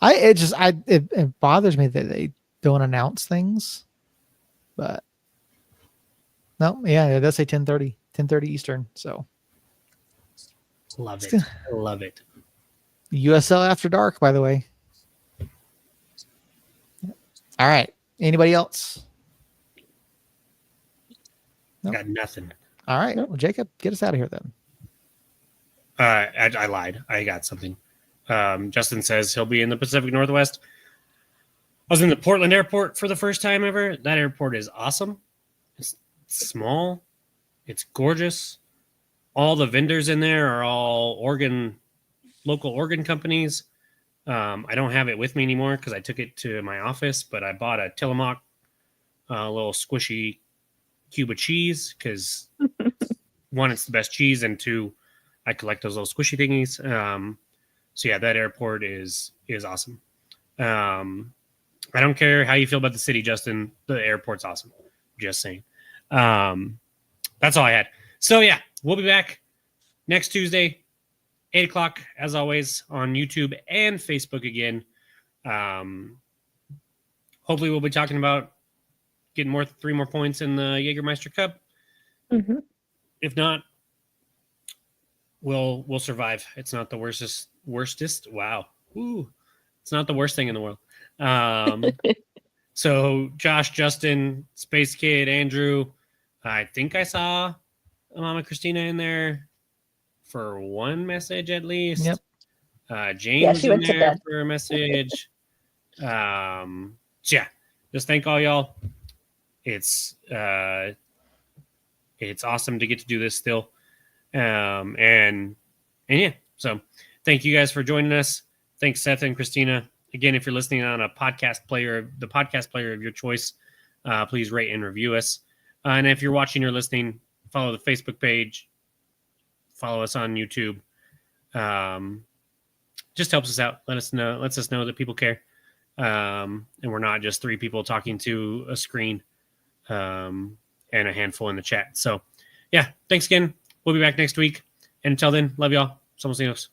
It bothers me that they don't announce things, but no, yeah, it does say 10:30 Eastern. So Love it. Love it. USL After Dark, by the way. All right. Anybody else? Nope. Got nothing. All right. Nope. Well, Jacob, get us out of here then. I lied. I got something. Justin says he'll be in the Pacific Northwest. I was in the Portland airport for the first time ever. That airport is awesome. It's small. It's gorgeous. All the vendors in there are all local organ companies. I don't have it with me anymore because I took it to my office, but I bought a Tillamook, little squishy cube of cheese because one, it's the best cheese, and two, I collect those little squishy thingies. So yeah, that airport is awesome. I don't care how you feel about the city, Justin. The airport's awesome. Just saying. That's all I had. So yeah, we'll be back next Tuesday, 8 o'clock, as always, on YouTube and Facebook again. Hopefully we'll be talking about getting 3 more points in the Jaegermeister Cup. Mm-hmm. If not, we'll survive. It's not the worstest. Wow. Ooh. It's not the worst thing in the world. So Josh, Justin, Space Kid, Andrew, I think I saw Mama Christina in there for one message at least. Yep. James she in went to there bed. for a message. So yeah, just thank all y'all. It's awesome to get to do this still. And yeah, so thank you guys for joining us. Thanks, Seth and Christina. Again, if you're listening on the podcast player of your choice, please rate and review us. And if you're watching or listening, follow the Facebook page, follow us on YouTube. Just helps us out. Lets us know that people care. And we're not just 3 people talking to a screen, and a handful in the chat. So yeah, thanks again. We'll be back next week. And until then, love y'all. Somos niños.